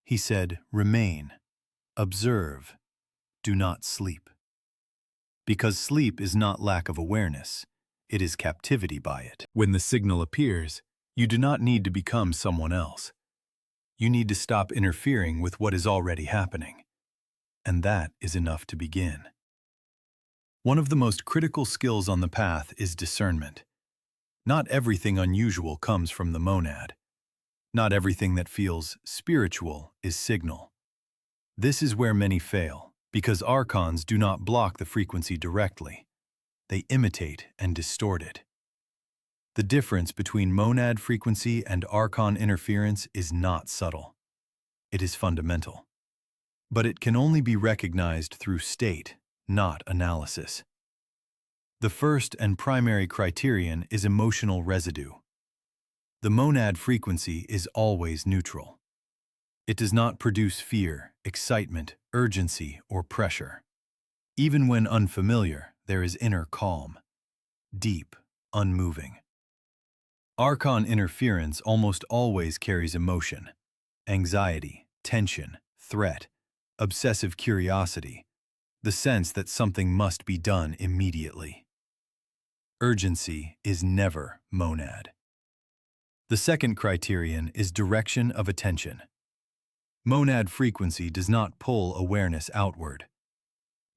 He said, remain, observe, do not sleep. Because sleep is not lack of awareness, it is captivity by it. When the signal appears, you do not need to become someone else. You need to stop interfering with what is already happening. And that is enough to begin. One of the most critical skills on the path is discernment. Not everything unusual comes from the monad. Not everything that feels spiritual is signal. This is where many fail, because Archons do not block the frequency directly. They imitate and distort it. The difference between monad frequency and Archon interference is not subtle. It is fundamental. But it can only be recognized through state, not analysis. The first and primary criterion is emotional residue. The monad frequency is always neutral. It does not produce fear, excitement, urgency, or pressure. Even when unfamiliar, there is inner calm, deep, unmoving. Archon interference almost always carries emotion, anxiety, tension, threat, obsessive curiosity, the sense that something must be done immediately. Urgency is never monad. The second criterion is direction of attention. Monad frequency does not pull awareness outward.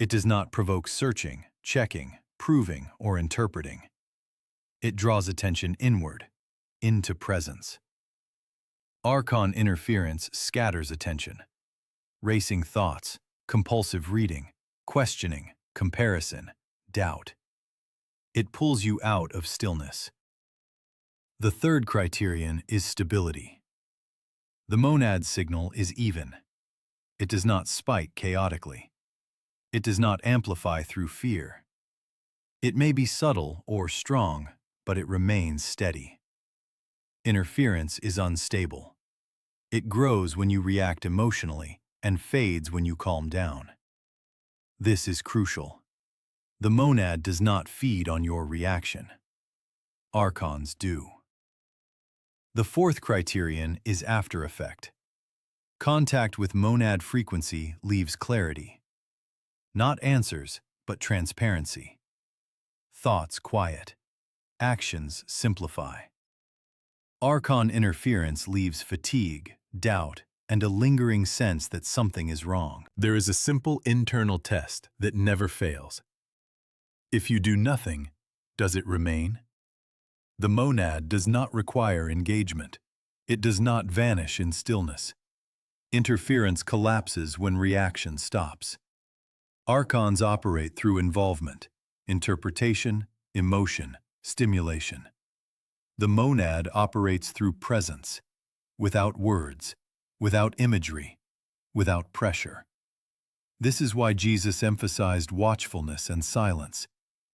It does not provoke searching, checking, proving, or interpreting. It draws attention inward, into presence. Archon interference scatters attention. Racing thoughts, compulsive reading, questioning, comparison, doubt. It pulls you out of stillness. The third criterion is stability. The monad signal is even. It does not spike chaotically. It does not amplify through fear. It may be subtle or strong, but it remains steady. Interference is unstable. It grows when you react emotionally and fades when you calm down. This is crucial. The monad does not feed on your reaction. Archons do. The fourth criterion is after effect. Contact with monad frequency leaves clarity. Not answers, but transparency. Thoughts quiet. Actions simplify. Archon interference leaves fatigue, doubt, and a lingering sense that something is wrong. There is a simple internal test that never fails. If you do nothing, does it remain? The monad does not require engagement. It does not vanish in stillness. Interference collapses when reaction stops. Archons operate through involvement, interpretation, emotion, stimulation. The monad operates through presence, without words, without imagery, without pressure. This is why Jesus emphasized watchfulness and silence,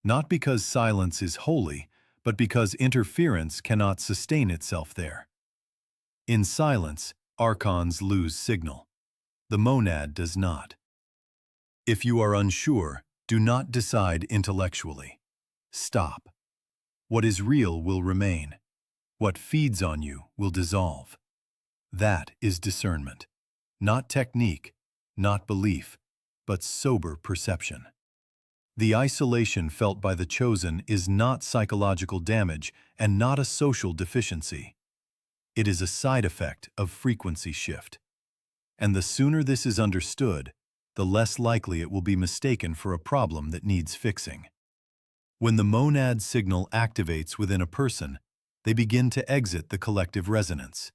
not because silence is holy, but because interference cannot sustain itself there. In silence, Archons lose signal. The monad does not. If you are unsure, do not decide intellectually. Stop. What is real will remain. What feeds on you will dissolve. That is discernment. Not technique, not belief, but sober perception. The isolation felt by the chosen is not psychological damage and not a social deficiency. It is a side effect of frequency shift. And the sooner this is understood, the less likely it will be mistaken for a problem that needs fixing. When the monad signal activates within a person, they begin to exit the collective resonance.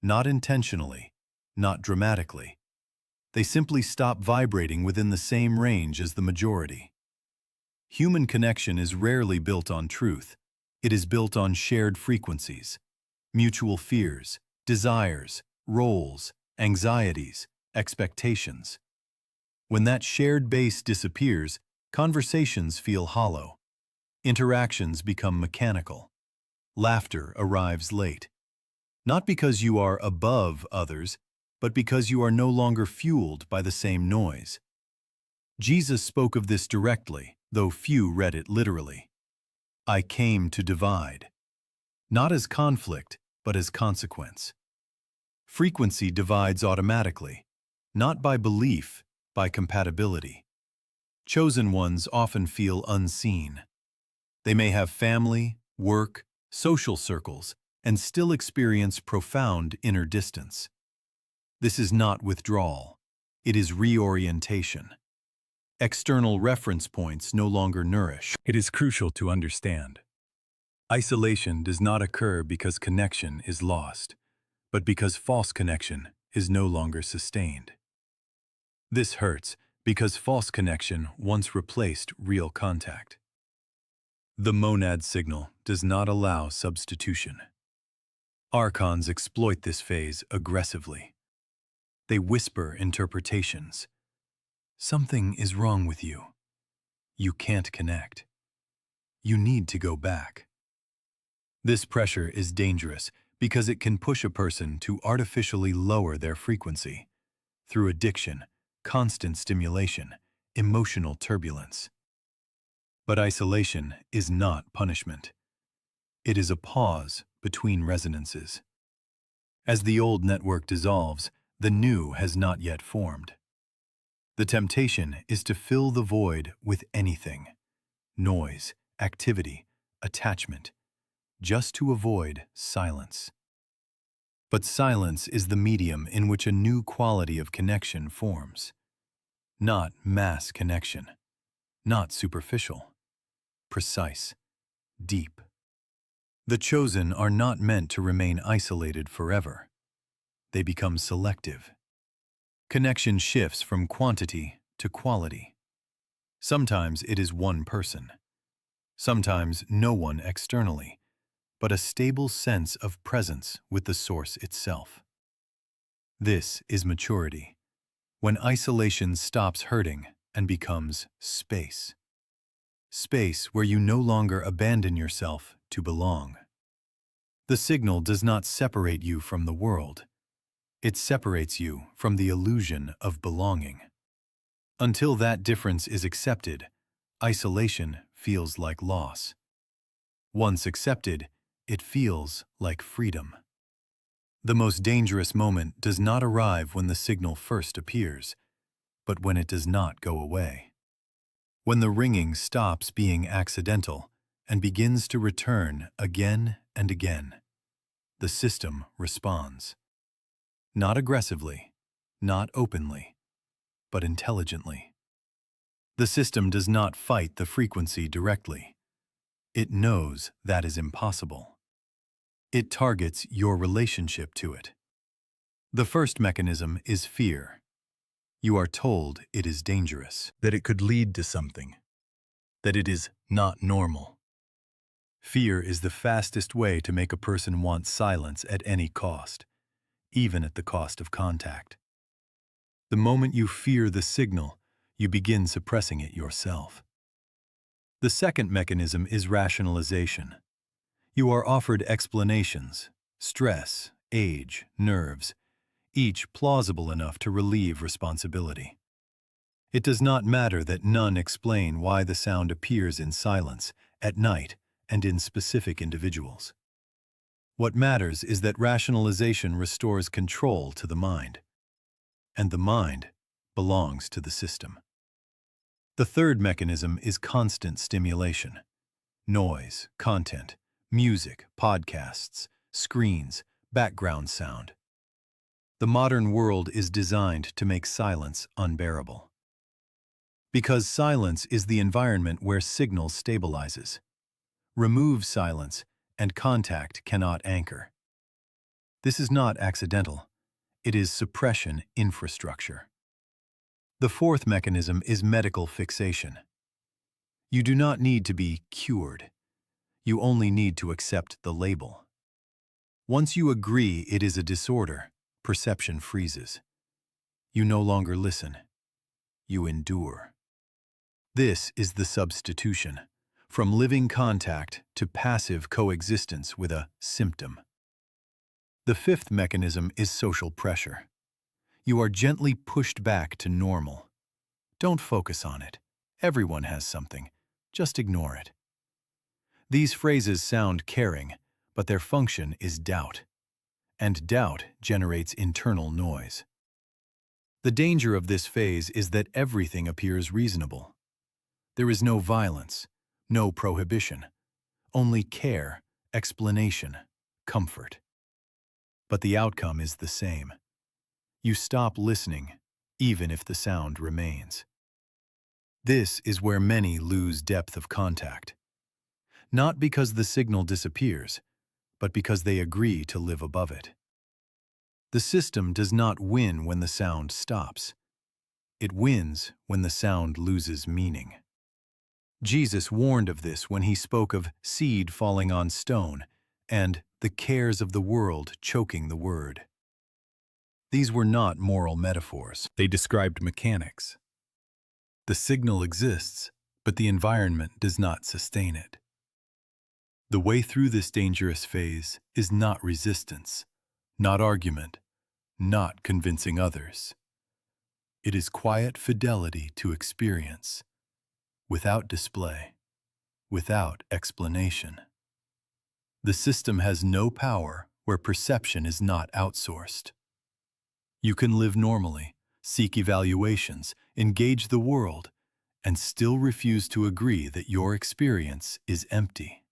Not intentionally, not dramatically. They simply stop vibrating within the same range as the majority. Human connection is rarely built on truth. It is built on shared frequencies, mutual fears, desires, roles, anxieties, expectations. When that shared base disappears, conversations feel hollow. Interactions become mechanical. Laughter arrives late. Not because you are above others, but because you are no longer fueled by the same noise. Jesus spoke of this directly, though few read it literally. I came to divide. Not as conflict, but as consequence. Frequency divides automatically, not by belief, by compatibility. Chosen ones often feel unseen. They may have family, work, social circles, and still experience profound inner distance. This is not withdrawal. It is reorientation. External reference points no longer nourish. It is crucial to understand. Isolation does not occur because connection is lost, but because false connection is no longer sustained. This hurts because false connection once replaced real contact. The monad signal does not allow substitution. Archons exploit this phase aggressively. They whisper interpretations. Something is wrong with you. You can't connect. You need to go back. This pressure is dangerous because it can push a person to artificially lower their frequency through addiction, constant stimulation, emotional turbulence. But isolation is not punishment. It is a pause between resonances. As the old network dissolves, the new has not yet formed. The temptation is to fill the void with anything: noise, activity, attachment, just to avoid silence. But silence is the medium in which a new quality of connection forms. Not mass connection, not superficial, precise, deep. The chosen are not meant to remain isolated forever. They become selective. Connection shifts from quantity to quality. Sometimes it is one person. Sometimes no one externally, but a stable sense of presence with the source itself. This is maturity, when isolation stops hurting and becomes space. Space where you no longer abandon yourself to belong. The signal does not separate you from the world. It separates you from the illusion of belonging. Until that difference is accepted, isolation feels like loss. Once accepted, it feels like freedom. The most dangerous moment does not arrive when the signal first appears, but when it does not go away. When the ringing stops being accidental and begins to return again and again, the system responds. Not aggressively, not openly, but intelligently. The system does not fight the frequency directly. It knows that is impossible. It targets your relationship to it. The first mechanism is fear. You are told it is dangerous, that it could lead to something, that it is not normal. Fear is the fastest way to make a person want silence at any cost, even at the cost of contact. The moment you fear the signal, you begin suppressing it yourself. The second mechanism is rationalization. You are offered explanations: stress, age, nerves, each plausible enough to relieve responsibility. It does not matter that none explain why the sound appears in silence, at night, and in specific individuals. What matters is that rationalization restores control to the mind, and the mind belongs to the system. The third mechanism is constant stimulation. Noise, content, music, podcasts, screens, background sound. The modern world is designed to make silence unbearable. Because silence is the environment where signal stabilizes. Remove silence, and contact cannot anchor. This is not accidental. It is suppression infrastructure. The fourth mechanism is medical fixation. You do not need to be cured. You only need to accept the label. Once you agree it is a disorder, perception freezes. You no longer listen. You endure. This is the substitution, from living contact to passive coexistence with a symptom. The fifth mechanism is social pressure. You are gently pushed back to normal. Don't focus on it. Everyone has something. Just ignore it. These phrases sound caring, but their function is doubt. And doubt generates internal noise. The danger of this phase is that everything appears reasonable. There is no violence, no prohibition, only care, explanation, comfort. But the outcome is the same. You stop listening, even if the sound remains. This is where many lose depth of contact. Not because the signal disappears, but because they agree to live above it. The system does not win when the sound stops. It wins when the sound loses meaning. Jesus warned of this when he spoke of seed falling on stone and the cares of the world choking the word. These were not moral metaphors. They described mechanics. The signal exists, but the environment does not sustain it. The way through this dangerous phase is not resistance, not argument, not convincing others. It is quiet fidelity to experience, without display, without explanation. The system has no power where perception is not outsourced. You can live normally, seek evaluations, engage the world, and still refuse to agree that your experience is empty.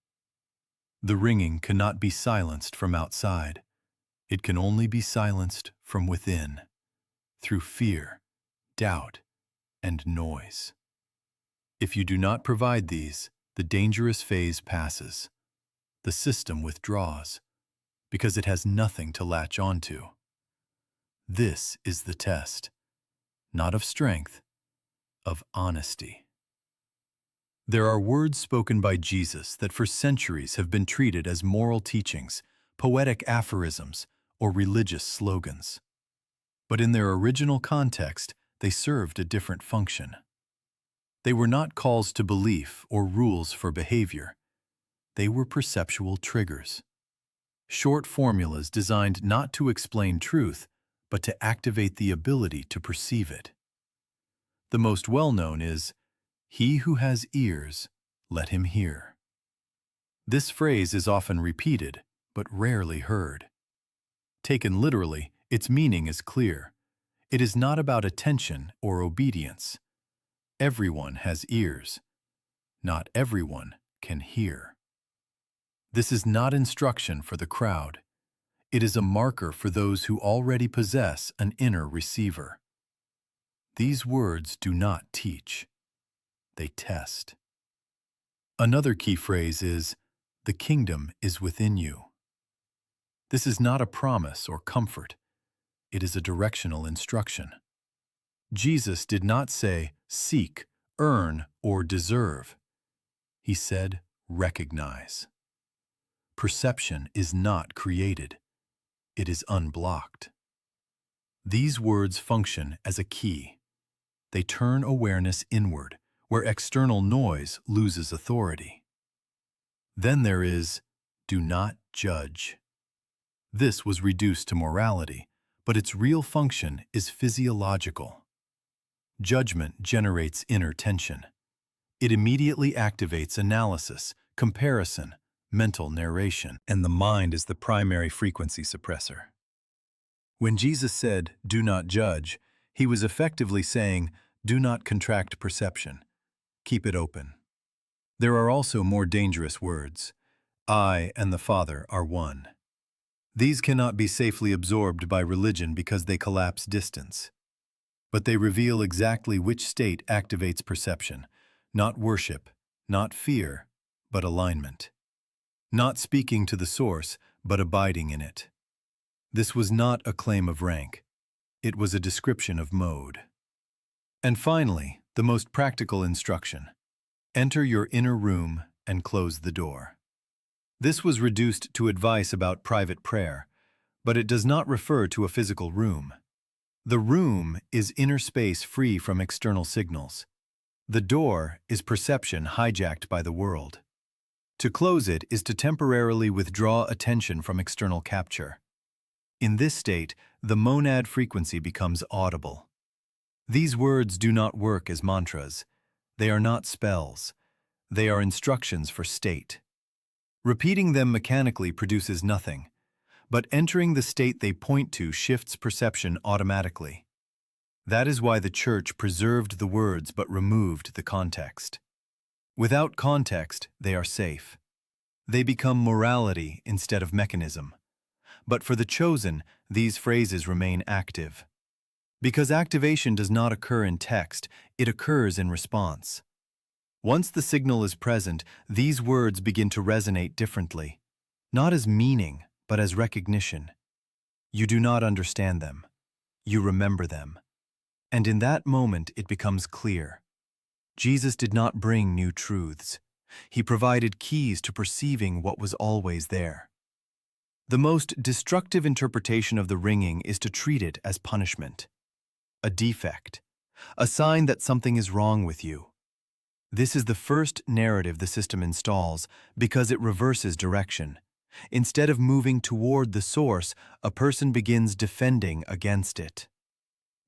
The ringing cannot be silenced from outside. It can only be silenced from within, through fear, doubt, and noise. If you do not provide these, the dangerous phase passes. The system withdraws, because it has nothing to latch onto. This is the test, not of strength, of honesty. There are words spoken by Jesus that for centuries have been treated as moral teachings, poetic aphorisms, or religious slogans. But in their original context, they served a different function. They were not calls to belief or rules for behavior. They were perceptual triggers. Short formulas designed not to explain truth, but to activate the ability to perceive it. The most well-known is, "He who has ears, let him hear." This phrase is often repeated, but rarely heard. Taken literally, its meaning is clear. It is not about attention or obedience. Everyone has ears. Not everyone can hear. This is not instruction for the crowd. It is a marker for those who already possess an inner receiver. These words do not teach. They test. Another key phrase is, "The kingdom is within you." This is not a promise or comfort. It is a directional instruction. Jesus did not say, "Seek, earn, or deserve." He said, "Recognize." Perception is not created. It is unblocked. These words function as a key. They turn awareness inward, where external noise loses authority. Then there is, "Do not judge." This was reduced to morality, but its real function is physiological. Judgment generates inner tension. It immediately activates analysis, comparison, mental narration, and the mind is the primary frequency suppressor. When Jesus said, "Do not judge," he was effectively saying, "Do not contract perception. Keep it open." There are also more dangerous words. "I and the Father are one." These cannot be safely absorbed by religion because they collapse distance. But they reveal exactly which state activates perception, not worship, not fear, but alignment. Not speaking to the source, but abiding in it. This was not a claim of rank. It was a description of mode. And finally, the most practical instruction. Enter your inner room and close the door. This was reduced to advice about private prayer, but it does not refer to a physical room. The room is inner space free from external signals. The door is perception hijacked by the world. To close it is to temporarily withdraw attention from external capture. In this state, the monad frequency becomes audible. These words do not work as mantras. They are not spells. They are instructions for state. Repeating them mechanically produces nothing, but entering the state they point to shifts perception automatically. That is why the Church preserved the words but removed the context. Without context, they are safe. They become morality instead of mechanism. But for the chosen, these phrases remain active. Because activation does not occur in text, it occurs in response. Once the signal is present, these words begin to resonate differently, not as meaning, but as recognition. You do not understand them. You remember them. And in that moment, it becomes clear. Jesus did not bring new truths. He provided keys to perceiving what was always there. The most destructive interpretation of the ringing is to treat it as punishment, a defect, a sign that something is wrong with you. This is the first narrative the system installs because it reverses direction. Instead of moving toward the source, a person begins defending against it.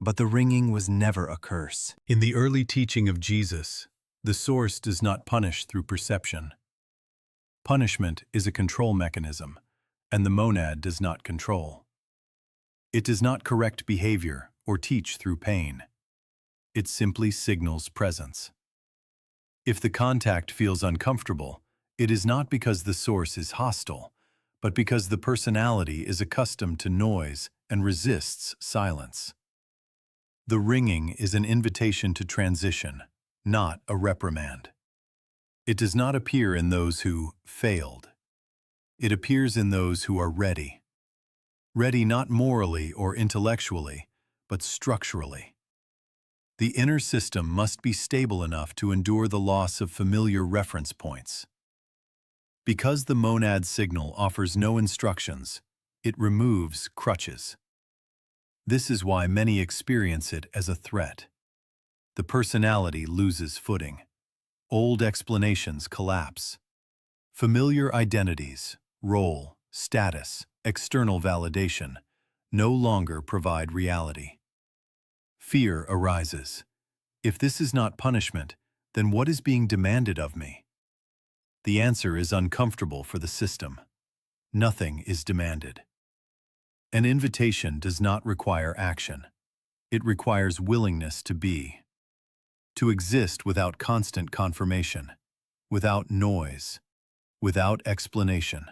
But the ringing was never a curse. In the early teaching of Jesus, the source does not punish through perception. Punishment is a control mechanism, and the monad does not control. It does not correct behavior or teach through pain. It simply signals presence. If the contact feels uncomfortable, it is not because the source is hostile, but because the personality is accustomed to noise and resists silence. The ringing is an invitation to transition, not a reprimand. It does not appear in those who failed. It appears in those who are ready. Ready not morally or intellectually, but structurally. The inner system must be stable enough to endure the loss of familiar reference points. Because the monad signal offers no instructions, it removes crutches. This is why many experience it as a threat. The personality loses footing. Old explanations collapse. Familiar identities, role, status, external validation no longer provide reality. Fear arises. If this is not punishment, then what is being demanded of me? The answer is uncomfortable for the system. Nothing is demanded. An invitation does not require action. It requires willingness to be. To exist without constant confirmation, without noise, without explanation.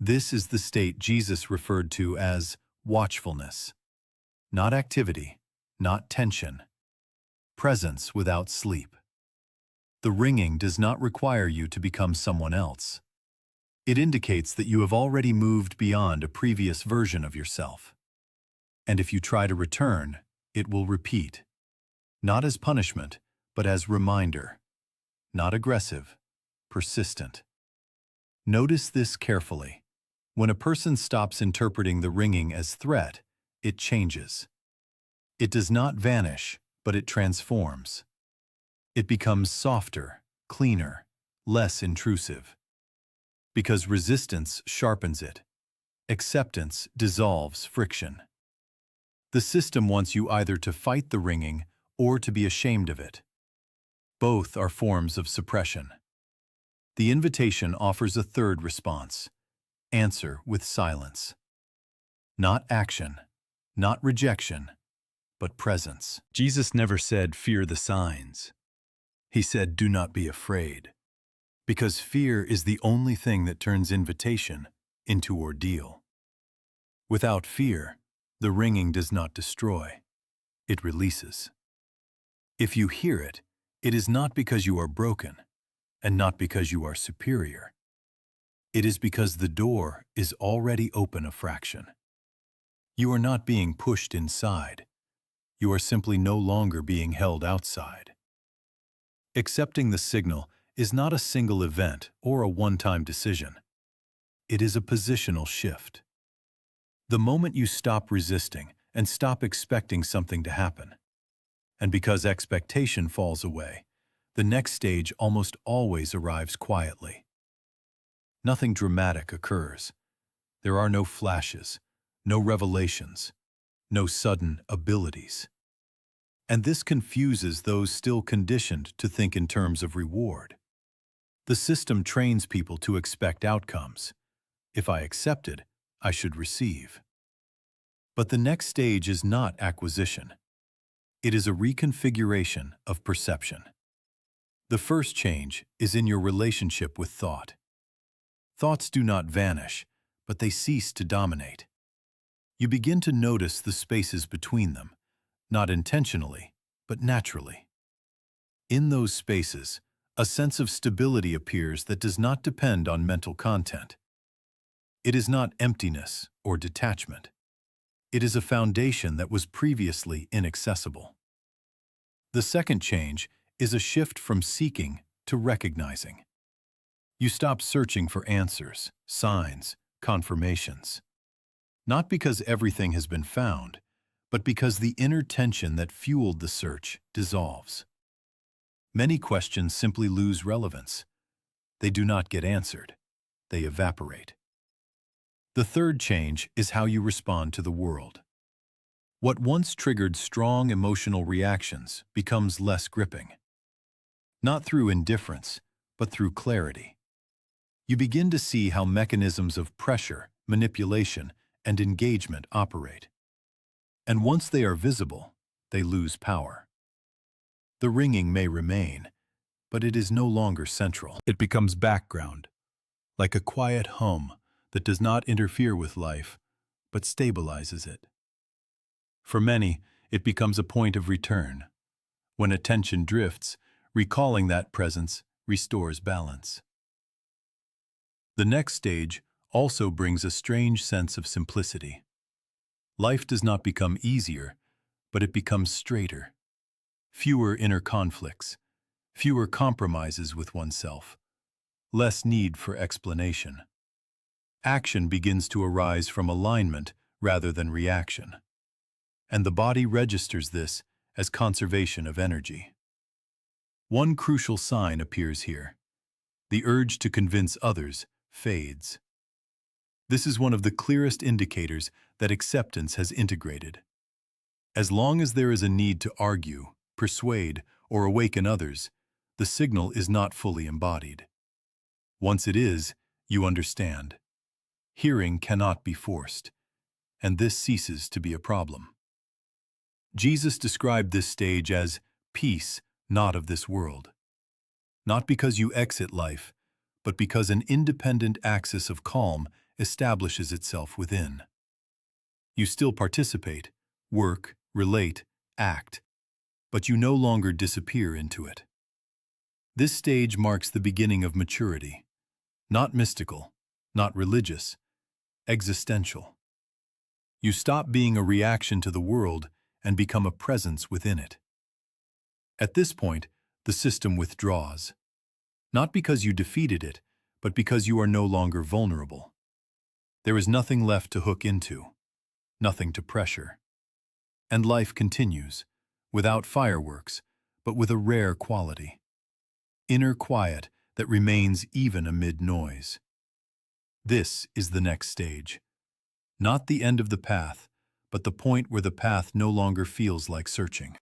This is the state Jesus referred to as watchfulness. Not activity, not tension. Presence without sleep. The ringing does not require you to become someone else. It indicates that you have already moved beyond a previous version of yourself. And if you try to return, it will repeat. Not as punishment, but as reminder. Not aggressive, persistent. Notice this carefully. When a person stops interpreting the ringing as threat, it changes. It does not vanish, but it transforms. It becomes softer, cleaner, less intrusive. Because resistance sharpens it. Acceptance dissolves friction. The system wants you either to fight the ringing or to be ashamed of it. Both are forms of suppression. The invitation offers a third response. Answer with silence. Not action, not rejection, but presence. Jesus never said, "Fear the signs." He said, "Do not be afraid," because fear is the only thing that turns invitation into ordeal. Without fear, the ringing does not destroy. It releases. If you hear it, it is not because you are broken, and not because you are superior. It is because the door is already open a fraction. You are not being pushed inside. You are simply no longer being held outside. Accepting the signal is not a single event or a one-time decision. It is a positional shift. The moment you stop resisting and stop expecting something to happen. And because expectation falls away, the next stage almost always arrives quietly. Nothing dramatic occurs. There are no flashes, no revelations, no sudden abilities. And this confuses those still conditioned to think in terms of reward. The system trains people to expect outcomes. If I accepted, I should receive. But the next stage is not acquisition. It is a reconfiguration of perception. The first change is in your relationship with thought. Thoughts do not vanish, but they cease to dominate. You begin to notice the spaces between them, not intentionally, but naturally. In those spaces, a sense of stability appears that does not depend on mental content. It is not emptiness or detachment. It is a foundation that was previously inaccessible. The second change is a shift from seeking to recognizing. You stop searching for answers, signs, confirmations. Not because everything has been found, but because the inner tension that fueled the search dissolves. Many questions simply lose relevance. They do not get answered. They evaporate. The third change is how you respond to the world. What once triggered strong emotional reactions becomes less gripping. Not through indifference, but through clarity. You begin to see how mechanisms of pressure, manipulation, and engagement operate. And once they are visible, they lose power. The ringing may remain, but it is no longer central. It becomes background, like a quiet hum that does not interfere with life, but stabilizes it. For many, it becomes a point of return. When attention drifts, recalling that presence restores balance. The next stage also brings a strange sense of simplicity. Life does not become easier, but it becomes straighter. Fewer inner conflicts, fewer compromises with oneself, less need for explanation. Action begins to arise from alignment rather than reaction. And the body registers this as conservation of energy. One crucial sign appears here. The urge to convince others fades. This is one of the clearest indicators that acceptance has integrated. As long as there is a need to argue, persuade, or awaken others, the signal is not fully embodied. Once it is, you understand. Hearing cannot be forced, and this ceases to be a problem. Jesus described this stage as peace not of this world. Not because you exit life, but because an independent axis of calm establishes itself within. You still participate, work, relate, act, but you no longer disappear into it. This stage marks the beginning of maturity, not mystical, not religious, existential. You stop being a reaction to the world and become a presence within it. At this point, the system withdraws, not because you defeated it, but because you are no longer vulnerable. There is nothing left to hook into, nothing to pressure. And life continues, without fireworks, but with a rare quality. Inner quiet that remains even amid noise. This is the next stage. Not the end of the path, but the point where the path no longer feels like searching.